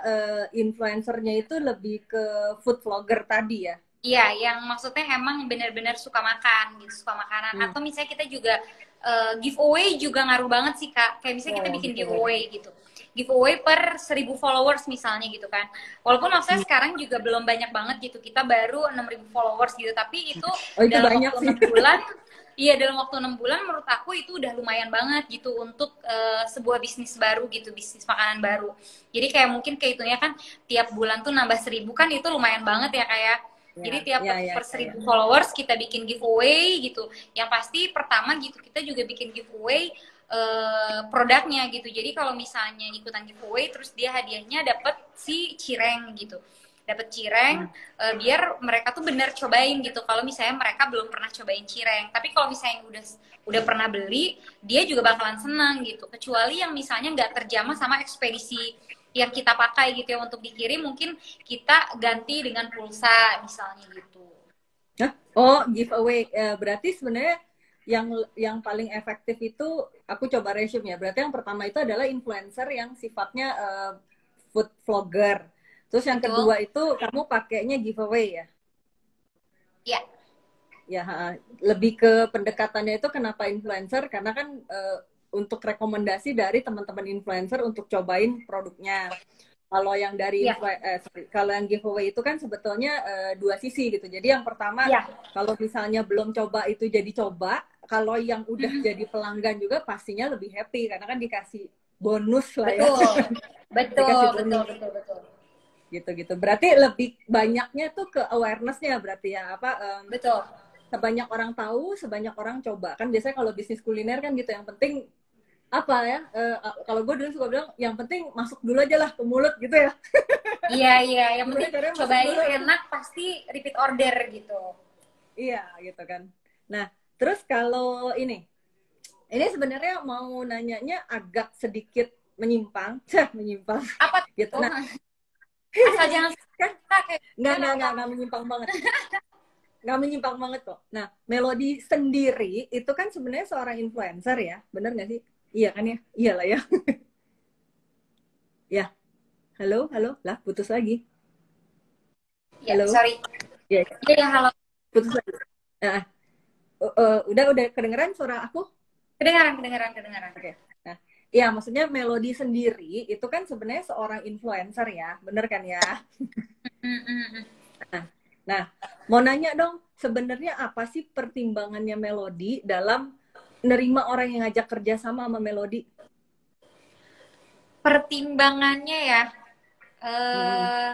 influencernya itu lebih ke food vlogger tadi ya. Iya, yang maksudnya emang benar-benar suka makan gitu, suka makanan. Atau misalnya kita juga giveaway juga ngaruh banget sih Kak. Kayak misalnya kita bikin giveaway gitu. Giveaway per 1.000 followers misalnya gitu kan. Walaupun maksudnya sekarang juga belum banyak banget gitu. Kita baru 6.000 followers gitu. Tapi itu dalam waktu 6 bulan, iya dalam waktu 6 bulan menurut aku itu udah lumayan banget gitu untuk sebuah bisnis baru gitu, bisnis makanan baru. Jadi kayak mungkin kehitungnya kan tiap bulan tuh nambah 1.000 kan, itu lumayan banget ya kayak. Jadi tiap per 1.000 followers kita bikin giveaway gitu. Yang pasti pertama gitu kita juga bikin giveaway produknya gitu. Jadi kalau misalnya ikutan giveaway terus dia hadiahnya dapat si cireng gitu. Dapat cireng biar mereka tuh bener cobain gitu. Kalau misalnya mereka belum pernah cobain cireng. Tapi kalau misalnya udah pernah beli, dia juga bakalan senang gitu. Kecuali yang misalnya nggak terjamah sama ekspedisi yang kita pakai gitu ya untuk dikirim, mungkin kita ganti dengan pulsa misalnya gitu. Oh, giveaway. Berarti sebenarnya yang paling efektif itu aku coba resume ya. Berarti yang pertama itu adalah influencer yang sifatnya food vlogger. Terus yang kedua itu kamu pakainya giveaway ya? Iya. Ya, lebih ke pendekatannya itu kenapa influencer? Karena kan untuk rekomendasi dari teman-teman influencer untuk cobain produknya. Kalau yang dari kalau yang giveaway itu kan sebetulnya dua sisi gitu. Jadi yang pertama kalau misalnya belum coba itu jadi coba. Kalau yang udah jadi pelanggan juga pastinya lebih happy karena kan dikasih bonus lah ya. Betul. Gitu. Berarti lebih banyaknya tuh ke awareness-nya berarti ya apa? Betul. Sebanyak orang tahu, sebanyak orang coba. Kan biasanya kalau bisnis kuliner kan gitu, yang penting apa ya, kalau gue dulu suka bilang yang penting masuk dulu aja lah ke mulut gitu ya. Iya, yang penting cobain enak pasti repeat order gitu. Iya gitu kan. Nah terus kalau ini sebenarnya mau nanyanya agak sedikit menyimpang. Apa gitu. Nah, asal jangan nggak menyimpang banget. Nggak menyimpang banget kok. Nah, Melody sendiri itu kan sebenarnya seorang influencer ya, bener nggak sih? Iya kan ya? Iyalah ya. Ya. Halo, lah putus lagi. Halo. Sorry. Ya, halo. Putus lagi. Nah, udah kedengeran suara aku? Kedengaran. Oke. Nah, ya maksudnya Melody sendiri itu kan sebenarnya seorang influencer ya, bener kan ya? Nah, mau nanya dong, sebenarnya apa sih pertimbangannya Melody dalam nerima orang yang ngajak kerja sama Melody? Pertimbangannya ya, Hmm. eh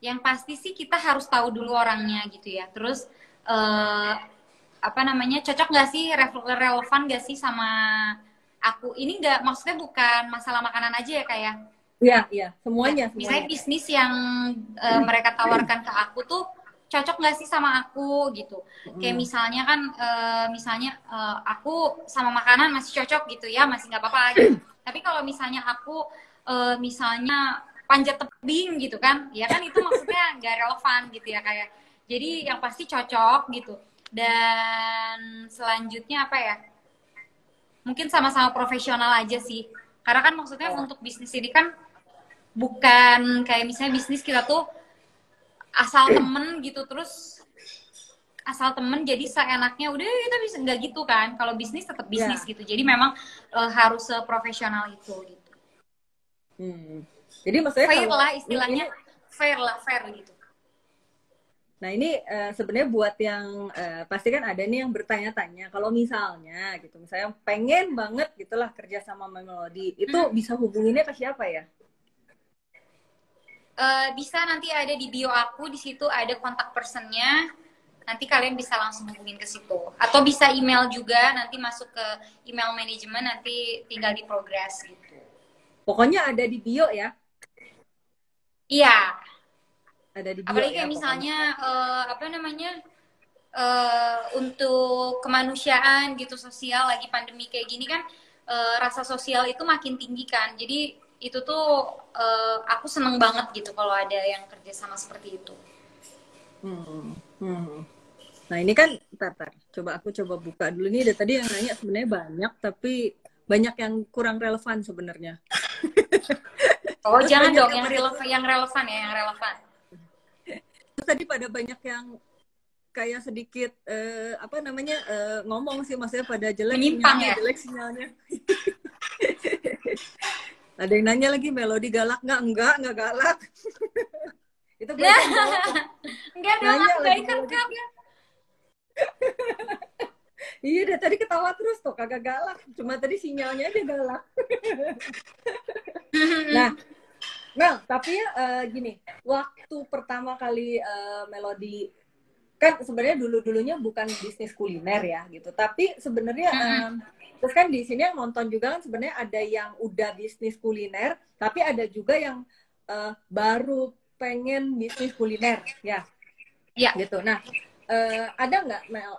yang pasti sih kita harus tahu dulu orangnya gitu ya. Terus eh apa namanya, cocok nggak sih, relevan nggak sih sama aku. Ini nggak, maksudnya bukan masalah makanan aja ya, kayak Iya, iya, ya semuanya, misalnya semuanya. bisnis yang mereka tawarkan ke aku tuh cocok nggak sih sama aku gitu. Kayak Hmm. misalnya kan misalnya aku sama makanan masih cocok gitu ya, masih nggak apa-apa gitu. Tapi kalau misalnya aku misalnya panjat tebing gitu kan, ya kan itu maksudnya nggak relevan gitu ya, kayak. Jadi yang pasti cocok gitu. Dan selanjutnya apa ya, mungkin sama-sama profesional aja sih, karena kan maksudnya Oh, untuk bisnis ini kan bukan kayak misalnya bisnis kita tuh asal temen gitu, terus asal temen jadi seenaknya udah kita bisa, nggak gitu kan. Kalau bisnis tetap bisnis ya. gitu, jadi memang harus seprofesional itu gitu. Hmm. Jadi maksudnya Fair kalau lah ini, istilahnya, fair lah, fair gitu. nah ini sebenarnya buat yang pasti kan ada nih yang bertanya-tanya kalau misalnya gitu, misalnya pengen banget gitulah kerja sama Melody, itu Mm-mm. bisa hubunginnya ke siapa ya? Bisa nanti ada di bio aku, di situ ada kontak personnya. Nanti kalian bisa langsung hubungin ke situ. Atau bisa email juga, nanti masuk ke email manajemen, nanti tinggal di progress gitu. Pokoknya ada di bio ya, Iya, ada di bio apalagi ya kayak pokoknya. misalnya apa namanya, untuk kemanusiaan gitu, sosial, lagi pandemi kayak gini kan, rasa sosial itu makin tinggi kan. Jadi itu tuh aku seneng banget gitu kalau ada yang kerja sama seperti itu. Hmm. Hmm. Nah ini kan, tar, coba aku coba buka dulu nih. Dari tadi yang nanya sebenarnya banyak, tapi banyak yang kurang relevan sebenarnya. Oh, Terus jangan banyak dong, yang yang pada relevan, yang relevan ya, yang relevan. terus tadi pada banyak yang kayak sedikit apa namanya ngomong sih, maksudnya pada Menyimpang ya. jelek sinyalnya. Ada yang nanya lagi, Melody galak nggak? Enggak galak. Itu gue Nah, aja yang jawab kok. enggak dong, Nanya aku gak lagi ikut Melody. kap. Iya, dari tadi ketawa terus tuh, kagak galak. Cuma tadi sinyalnya aja galak. Nah, Mel, tapi ya gini, waktu pertama kali Melody kan sebenarnya dulu-dulunya bukan bisnis kuliner ya gitu, tapi sebenarnya terus kan di sini yang nonton juga kan sebenarnya ada yang udah bisnis kuliner, tapi ada juga yang baru pengen bisnis kuliner ya Ya, gitu. Nah, ada nggak Mel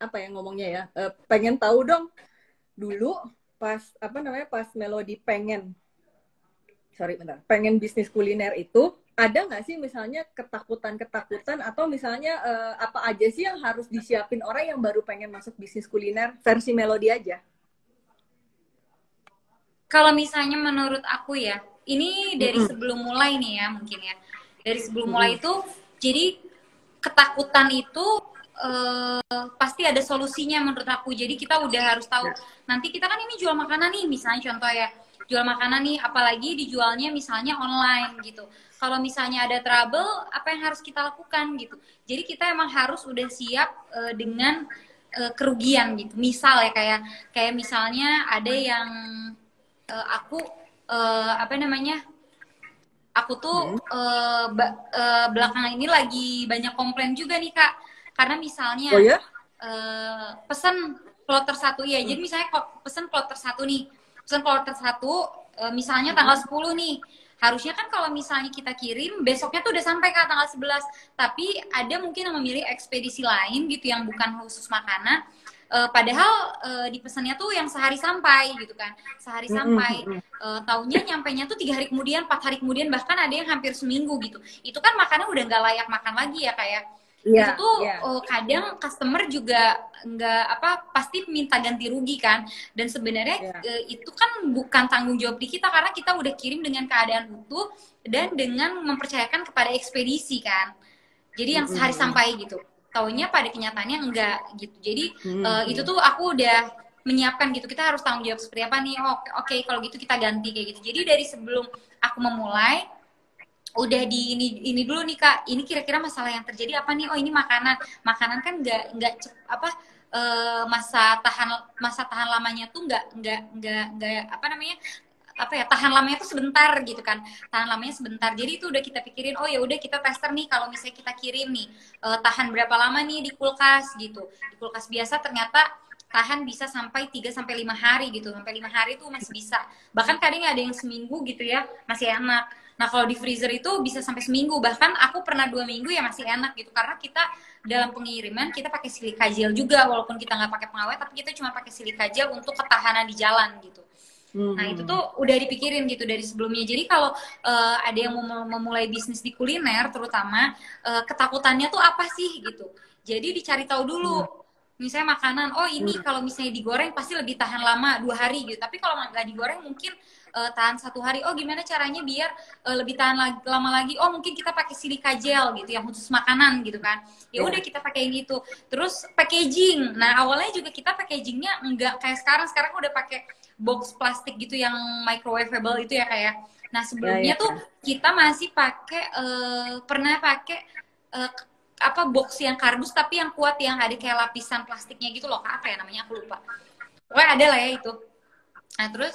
apa yang ngomongnya ya, pengen tahu dong dulu pas apa namanya pas Melody pengen bisnis kuliner itu, ada nggak sih misalnya ketakutan-ketakutan atau misalnya apa aja sih yang harus disiapin orang yang baru pengen masuk bisnis kuliner versi Melody aja? kalau misalnya menurut aku ya, ini dari Mm-mm. sebelum mulai nih ya, mungkin ya. Dari sebelum mulai Mm-mm. itu, jadi ketakutan itu pasti ada solusinya menurut aku. Jadi kita udah harus tahu, Ya. nanti kita kan ini jual makanan nih, misalnya contoh ya, jual makanan nih, apalagi dijualnya misalnya online gitu. Kalau misalnya ada trouble, apa yang harus kita lakukan gitu. Jadi kita emang harus udah siap dengan kerugian gitu. Misal ya, kayak kayak misalnya ada yang aku apa namanya, aku tuh Mm-mm. belakangan ini lagi banyak komplain juga nih kak, karena Oh misalnya ya? pesan kloter satu ya, Mm. jadi misalnya pesan kloter satu nih, pesan kloter satu misalnya tanggal 10 nih, harusnya kan kalau misalnya kita kirim besoknya tuh udah sampai ke tanggal 11, tapi ada mungkin yang memilih ekspedisi lain gitu yang bukan khusus makanan, padahal di pesannya tuh yang sehari sampai gitu kan, sehari sampai, Mm-mm. taunya nyampainya tuh 3 hari kemudian, 4 hari kemudian, bahkan ada yang hampir seminggu gitu. Itu kan makanan udah nggak layak makan lagi ya, kayak Iya, itu tuh iya. kadang customer juga nggak apa, pasti minta ganti rugi kan. Dan sebenarnya Iya. itu kan bukan tanggung jawab di kita, karena kita udah kirim dengan keadaan utuh dan dengan mempercayakan kepada ekspedisi kan, jadi yang sehari Mm-mm. sampai gitu. Taunya pada kenyataannya enggak gitu. Jadi itu Mm-mm. tuh aku udah menyiapkan gitu, kita harus tanggung jawab seperti apa nih. Oh, oke, kalau gitu kita ganti kayak gitu. Jadi dari sebelum aku memulai, udah di ini dulu nih kak, ini kira-kira masalah yang terjadi apa nih. Oh, ini makanan kan nggak apa, masa tahan lamanya tuh nggak apa namanya, apa ya, tahan lamanya tuh sebentar gitu kan, tahan lamanya sebentar. Jadi itu udah kita pikirin, oh ya udah kita tester nih, kalau misalnya kita kirim nih, tahan berapa lama nih di kulkas gitu. Di kulkas biasa ternyata tahan bisa sampai 3 sampai 5 hari gitu, sampai 5 hari tuh masih bisa, bahkan kadang ada yang seminggu gitu ya, masih enak. Nah kalau di freezer itu bisa sampai seminggu, bahkan aku pernah 2 minggu ya masih enak gitu, karena kita dalam pengiriman kita pakai silika gel juga, walaupun kita nggak pakai pengawet, tapi kita cuma pakai silika gel untuk ketahanan di jalan gitu. Nah itu tuh udah dipikirin gitu dari sebelumnya. Jadi kalau ada yang mau memulai bisnis di kuliner terutama, ketakutannya tuh apa sih gitu. Jadi dicari tahu dulu. Misalnya makanan, oh ini kalau misalnya digoreng pasti lebih tahan lama 2 hari gitu. Tapi kalau nggak digoreng mungkin tahan 1 hari. Oh gimana caranya biar lebih tahan lama lagi? Oh mungkin kita pakai silika gel gitu yang khusus makanan gitu kan. Ya udah kita pakai ini tuh. Terus packaging. Nah awalnya juga kita packagingnya nggak kayak sekarang. Sekarang udah pakai box plastik gitu yang microwavable itu ya kayak. Nah sebelumnya tuh kita masih pakai pernah pakai apa box yang kardus tapi yang kuat, yang ada kayak lapisan plastiknya gitu loh, apa ya namanya aku lupa. Pokoknya ada lah ya itu. Nah terus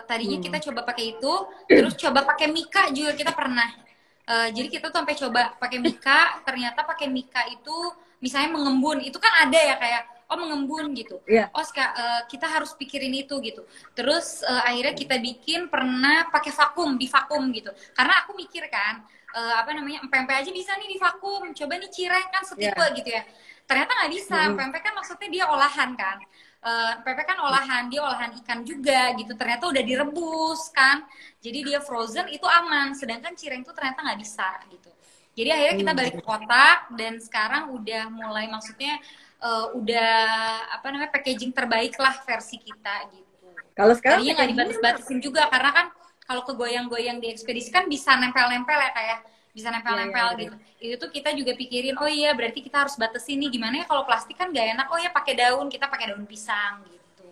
tadinya kita coba pakai itu, terus coba pakai mika juga kita pernah. Jadi kita tuh sampai coba pakai mika, ternyata pakai mika itu misalnya mengembun, itu kan ada ya kayak oh mengembun gitu. Oh kita harus pikirin itu gitu. Terus akhirnya kita bikin pernah pakai vakum, di vakum gitu. Karena aku mikir kan apa namanya, empempe aja bisa nih di vakum. Coba nih cireng kan setipe gitu ya. Ternyata nggak bisa. Empempe kan maksudnya dia olahan kan. Empempe kan olahan, dia olahan ikan juga gitu. Ternyata udah direbus kan. Jadi dia frozen itu aman. Sedangkan cireng tuh ternyata nggak bisa gitu. Jadi akhirnya kita balik ke kota dan sekarang udah mulai maksudnya udah apa namanya packaging terbaik lah versi kita gitu. Kalau sekarang tadinya nggak dibatas-batasin juga karena kan kalau kegoyang-goyang di ekspedisi kan bisa nempel-nempel ya kayak bisa nempel-nempel gitu. Itu tuh kita juga pikirin, oh iya berarti kita harus batasin nih, gimana ya kalau plastik kan gak enak, oh ya pakai daun, kita pakai daun pisang gitu.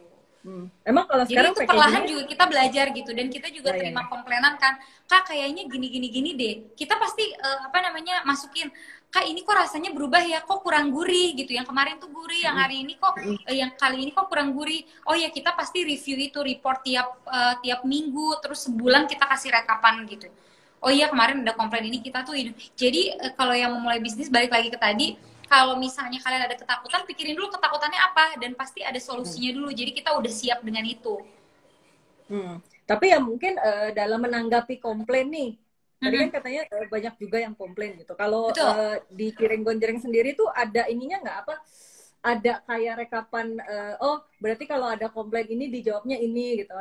Emang kalau sekarang jadi itu perlahan juga kita belajar gitu, dan kita juga terima komplainan kan, kak kayaknya gini deh, kita pasti apa namanya masukin, kak ini kok rasanya berubah ya, kok kurang gurih gitu, yang kemarin tuh gurih, yang hari ini kok yang kali ini kok kurang gurih. Oh ya kita pasti review itu, report tiap minggu, terus sebulan kita kasih rekapan gitu. Oh iya kemarin ada komplain ini, kita tuh ini. Jadi kalau yang memulai bisnis balik lagi ke tadi, kalau misalnya kalian ada ketakutan, pikirin dulu ketakutannya apa, dan pasti ada solusinya dulu. Jadi kita udah siap dengan itu. Tapi ya mungkin dalam menanggapi komplain nih, tadi kan katanya banyak juga yang komplain gitu. Kalau di Cireng Gonjreng sendiri tuh ada ininya nggak, apa? Ada kayak rekapan, oh berarti kalau ada komplain ini dijawabnya ini gitu,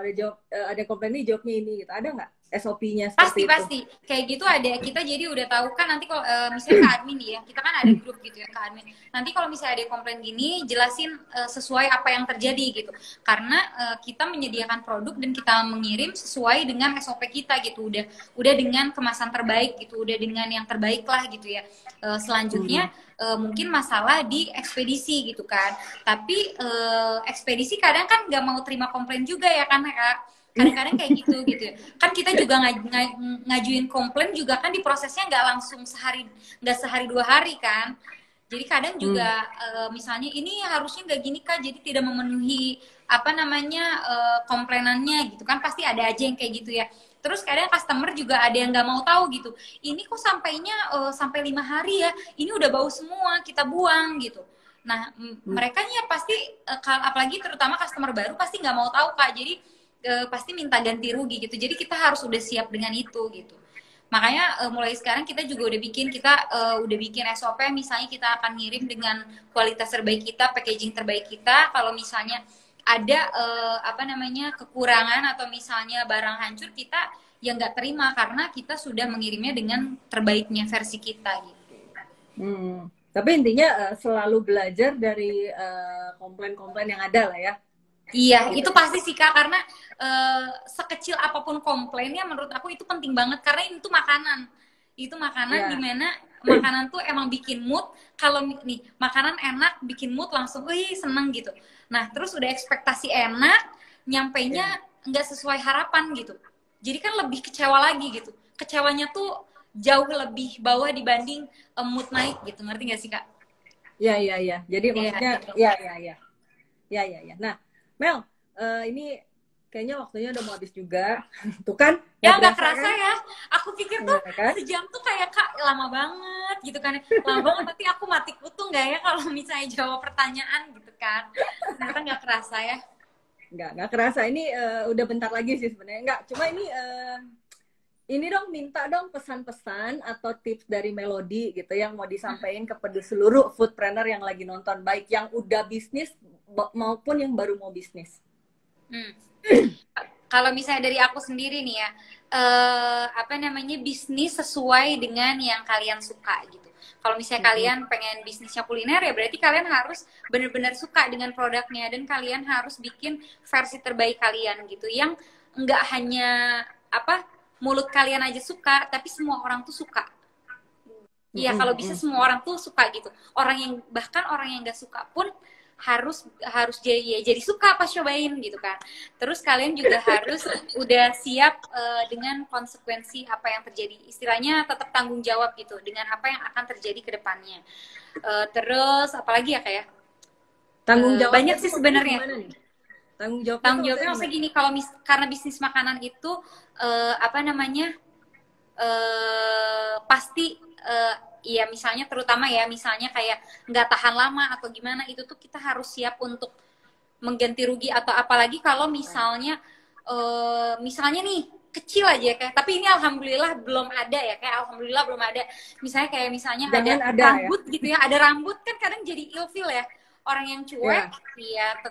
ada komplain ini jawabnya ini gitu, ada nggak SOP-nya? Pasti kayak gitu ada. Kita jadi udah tahu kan nanti kalau misalnya ke admin ya, kita kan ada grup gitu ya ke admin. Nanti kalau misalnya ada komplain gini, jelasin sesuai apa yang terjadi gitu. Karena kita menyediakan produk dan kita mengirim sesuai dengan SOP kita gitu. Udah dengan kemasan terbaik gitu, udah dengan yang terbaik lah gitu ya. Selanjutnya mungkin masalah di ekspedisi gitu kan. Tapi ekspedisi kadang kan nggak mau terima komplain juga ya kan Kak. Kadang-kadang kayak gitu kan, kita juga ngajuin komplain juga kan di prosesnya nggak langsung nggak sehari 2 hari kan. Jadi kadang juga misalnya ini harusnya nggak gini Kak, jadi tidak memenuhi apa namanya komplainannya gitu kan, pasti ada aja yang kayak gitu ya. Terus kadang customer juga ada yang nggak mau tahu gitu, ini kok sampainya sampai 5 hari ya, ini udah bau semua, kita buang gitu. Nah mereka nya pasti apalagi terutama customer baru pasti nggak mau tahu Kak, jadi pasti minta ganti rugi gitu. Jadi kita harus udah siap dengan itu gitu. Makanya mulai sekarang kita juga udah bikin SOP, misalnya kita akan ngirim dengan kualitas terbaik kita, packaging terbaik kita. Kalau misalnya ada apa namanya kekurangan atau misalnya barang hancur, kita yang nggak terima karena kita sudah mengirimnya dengan terbaiknya versi kita gitu. Tapi intinya selalu belajar dari komplain-komplain yang ada lah ya. Iya, itu pasti sih Kak, karena sekecil apapun komplainnya menurut aku itu penting banget, karena itu makanan. Itu makanan dimana makanan tuh emang bikin mood. Kalau nih makanan enak bikin mood langsung, wih seneng gitu. Nah terus udah ekspektasi enak, nyampainya nggak sesuai harapan gitu. Jadi kan lebih kecewa lagi gitu. Kecewanya tuh jauh lebih bawah dibanding mood naik gitu, ngerti nggak sih Kak? Ya, ya, ya. Jadi Iya, maksudnya, gitu. ya, ya, ya, ya, ya, ya. Nah, Mel, ini kayaknya waktunya udah mau habis juga. Tuh kan, nggak Ya nggak berasa kerasa kan? ya. Aku pikir tuh Ya kan? sejam tuh kayak Kak lama banget gitu kan. Lama banget tapi aku mati kutu nggak ya kalau misalnya jawab pertanyaan gitu kan. Ternyata nggak kerasa ya. Nggak kerasa. Ini udah bentar lagi sih sebenarnya. Nggak, cuma ini dong minta dong pesan-pesan atau tips dari Melody gitu yang mau disampaikan kepada seluruh foodpreneur yang lagi nonton, baik yang udah bisnis maupun yang baru mau bisnis. Hmm. Kalau misalnya dari aku sendiri nih ya, apa namanya, bisnis sesuai dengan yang kalian suka gitu. Kalau misalnya kalian pengen bisnisnya kuliner ya berarti kalian harus benar-benar suka dengan produknya dan kalian harus bikin versi terbaik kalian gitu. Yang nggak hanya apa mulut kalian aja suka, tapi semua orang tuh suka. Iya, kalau bisa semua orang tuh suka gitu. Orang yang bahkan orang yang nggak suka pun harus jadi ya, jadi suka pas cobain gitu kan. Terus kalian juga harus udah siap dengan konsekuensi apa yang terjadi. Istilahnya tetap tanggung jawab gitu dengan apa yang akan terjadi ke depannya. Terus apalagi ya kayak Tanggung jawabnya banyak tuh sih maksudnya sebenarnya. gimana nih? Tanggung jawabnya tuh Tanggung maksudnya jawabnya gimana? maksudnya gini, kalau karena bisnis makanan itu apa namanya, pasti ya misalnya terutama ya misalnya kayak nggak tahan lama atau gimana, itu tuh kita harus siap untuk mengganti rugi. Atau apalagi kalau misalnya misalnya nih kecil aja kayak, tapi ini alhamdulillah belum ada ya, kayak alhamdulillah belum ada. Misalnya kayak misalnya ada Jangan ada ya. rambut gitu ya, ada rambut kan kadang jadi ilfil ya, orang yang cuek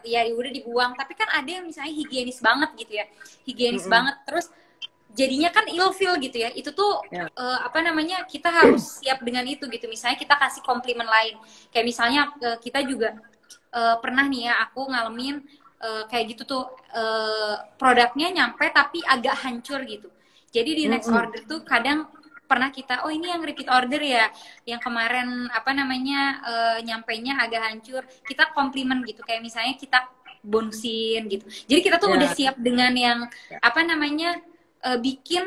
ya udah dibuang. Tapi kan ada yang misalnya higienis banget gitu ya, higienis banget, terus jadinya kan ilfil gitu ya. Itu tuh apa namanya, kita harus siap dengan itu gitu. Misalnya kita kasih komplimen lain, kayak misalnya kita juga pernah nih ya, aku ngalamin kayak gitu tuh, produknya nyampe tapi agak hancur gitu. Jadi di next order tuh kadang pernah kita, oh ini yang repeat order ya, yang kemarin apa namanya nyampainya agak hancur, kita komplimen gitu, kayak misalnya kita bonusin gitu. Jadi kita tuh udah siap dengan yang apa namanya bikin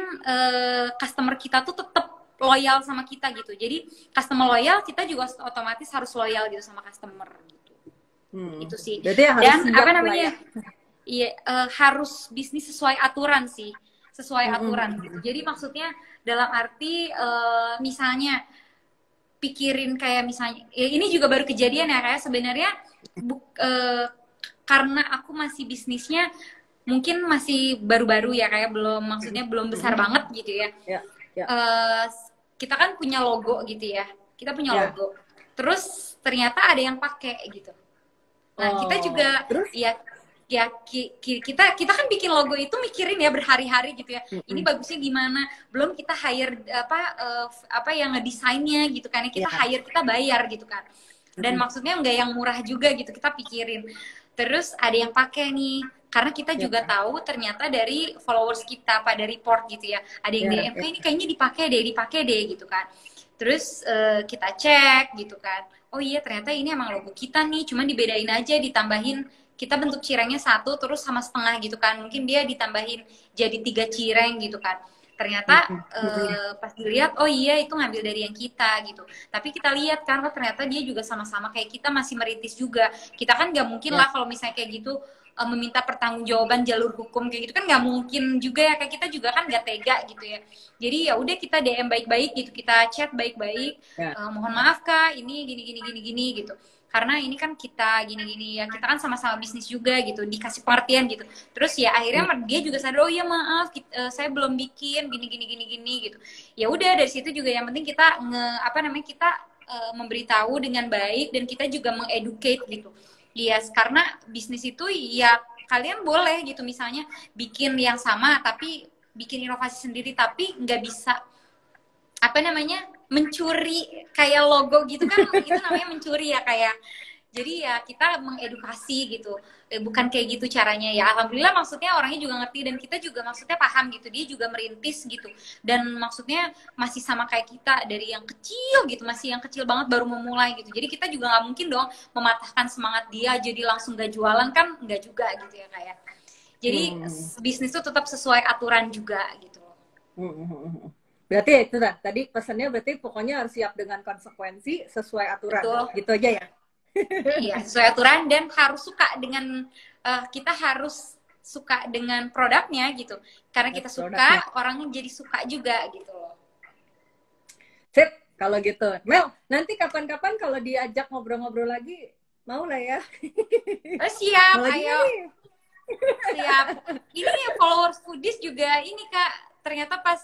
customer kita tuh tetap loyal sama kita gitu. Jadi customer loyal, kita juga otomatis harus loyal gitu sama customer gitu. Itu sih. Dan apa namanya? Iya, harus bisnis sesuai aturan sih, sesuai aturan gitu. Jadi maksudnya dalam arti misalnya pikirin kayak misalnya, ya ini juga baru kejadian ya, kayak sebenarnya karena aku masih bisnisnya mungkin masih baru-baru ya, kayak belum, maksudnya belum besar banget gitu ya. Kita kan punya logo gitu ya, kita punya logo. Terus ternyata ada yang pakai gitu. Nah, kita juga kita kan bikin logo itu mikirin ya berhari-hari gitu ya. Ini bagusnya gimana? Belum kita hire apa yang ngedesainnya gitu kan. Kita hire, kita bayar gitu kan. Dan maksudnya nggak yang murah juga gitu, kita pikirin. Terus ada yang pakai nih, karena kita juga tahu ternyata dari followers kita pada report gitu ya. Ada yang DM, ini kayaknya dipakai deh gitu kan. Terus kita cek gitu kan. Oh iya, ternyata ini emang logo kita nih, cuman dibedain aja, ditambahin, kita bentuk cirengnya 1 terus sama setengah gitu kan. Mungkin dia ditambahin jadi 3 cireng gitu kan. Ternyata pas dilihat, oh iya itu ngambil dari yang kita gitu. Tapi kita lihat karena ternyata dia juga sama-sama kayak kita, masih merintis juga. Kita kan nggak mungkin lah kalau misalnya kayak gitu meminta pertanggungjawaban jalur hukum kayak gitu kan nggak mungkin juga ya, kayak kita juga kan nggak tega gitu ya. Jadi ya udah kita DM baik-baik gitu, kita chat baik-baik, mohon maaf Kak, ini gini gitu. Karena ini kan kita gini-gini ya, kita kan sama-sama bisnis juga gitu, dikasih pengertian gitu. Terus ya akhirnya dia juga sadar, oh ya maaf, saya belum bikin gini gitu. Ya udah dari situ juga yang penting kita kita memberitahu dengan baik dan kita juga mengeducate gitu. Yes, karena bisnis itu ya kalian boleh gitu misalnya bikin yang sama tapi bikin inovasi sendiri, tapi nggak bisa apa namanya mencuri kayak logo gitu kan. Itu namanya mencuri ya, kayak jadi ya kita mengedukasi gitu, bukan kayak gitu caranya ya. Alhamdulillah maksudnya orangnya juga ngerti dan kita juga maksudnya paham gitu, dia juga merintis gitu dan maksudnya masih sama kayak kita dari yang kecil gitu, masih yang kecil banget baru memulai gitu. Jadi kita juga nggak mungkin dong mematahkan semangat dia jadi langsung gak jualan, kan nggak juga gitu ya kayak. Jadi bisnis itu tetap sesuai aturan juga gitu. Berarti ya itu dah. Tadi pesannya berarti pokoknya harus siap dengan konsekuensi sesuai aturan. Betul. Gitu aja ya. Iya, sesuai aturan dan harus suka dengan kita harus suka dengan produknya gitu. Karena kita Produknya. suka, orang jadi suka juga gitu loh. Sip, kalau gitu. Mel, nanti kapan-kapan kalau diajak ngobrol-ngobrol lagi, mau lah ya. Oh, siap, Mau lagi ayo. nih. Siap. Ini nih followers foodies juga ini Kak, ternyata pas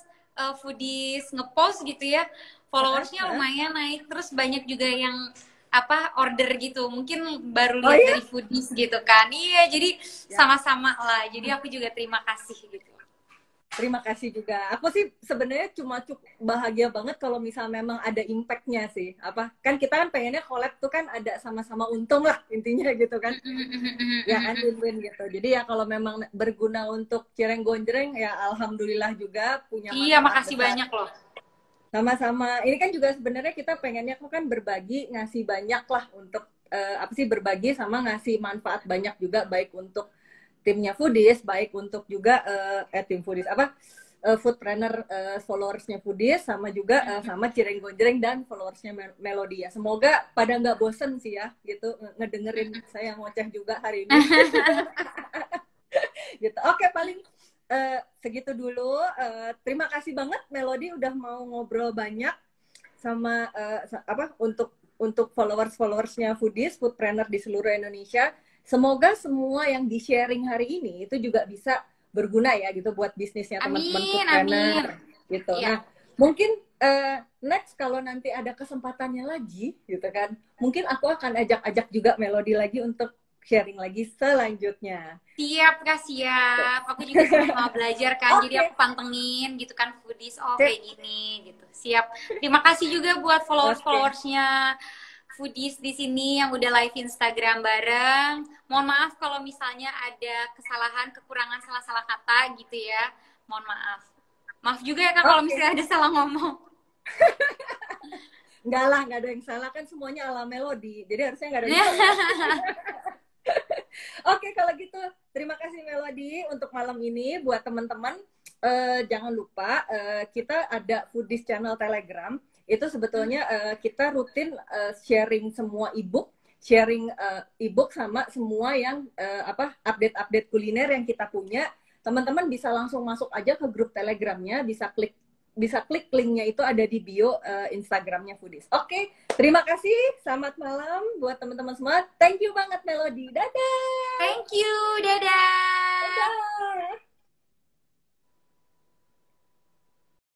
foodies ngepost gitu ya, followersnya lumayan naik, terus banyak juga yang apa order gitu, mungkin baru lihat iya? dari foodies gitu kan. Iya, jadi sama-sama lah. Jadi aku juga terima kasih gitu. Terima kasih juga. Aku sih sebenarnya cuma cukup bahagia banget kalau misal memang ada impact-nya sih. Apa? Kan kita kan pengennya collab tuh kan ada sama-sama untung lah intinya gitu kan. Ya kan win-win gitu. Jadi ya kalau memang berguna untuk Cireng Gonjreng ya alhamdulillah juga punya manfaat. Iya, makasih besar. banyak loh. Sama-sama. Ini kan juga sebenarnya kita pengennya kan berbagi, ngasih banyak lah untuk apa sih berbagi sama ngasih manfaat banyak juga baik untuk timnya Foodies, baik untuk juga tim Foodies apa foodpreneur followersnya Foodies sama juga sama Cireng Gonjreng dan followersnya Melody ya. Semoga pada nggak bosen sih ya gitu ngedengerin saya ngoceh juga hari ini. Gitu. Oke, paling segitu dulu. Terima kasih banget Melody udah mau ngobrol banyak sama apa untuk followersnya Foodies, foodpreneur di seluruh Indonesia. Semoga semua yang di-sharing hari ini itu juga bisa berguna ya gitu buat bisnisnya teman-teman foodpreneur gitu. Ya. Nah, mungkin next kalau nanti ada kesempatannya lagi gitu kan, mungkin aku akan ajak-ajak juga Melody lagi untuk sharing lagi selanjutnya. Siap Kak, siap. Aku juga mau belajar kan, jadi aku pantengin gitu kan Foodies, kayak gini gitu. Siap. Terima kasih juga buat followersnya Foodies di sini yang udah live Instagram bareng. Mohon maaf kalau misalnya ada kesalahan, kekurangan, salah-salah kata gitu ya. Mohon maaf. Maaf juga ya Kak kalau misalnya ada salah ngomong. Enggak lah, nggak ada yang salah kan semuanya ala Melody. Jadi harusnya nggak ada yang salah. Oke, kalau gitu terima kasih Melody untuk malam ini. Buat teman-teman jangan lupa kita ada Foodies channel Telegram. Itu sebetulnya kita rutin sharing semua sharing ebook sama semua yang update-update kuliner yang kita punya. Teman-teman bisa langsung masuk aja ke grup Telegramnya, bisa klik linknya itu ada di bio Instagramnya Foodies. Oke, terima kasih. Selamat malam buat teman-teman semua. Thank you banget Melody. Dadah. Thank you. Dadah.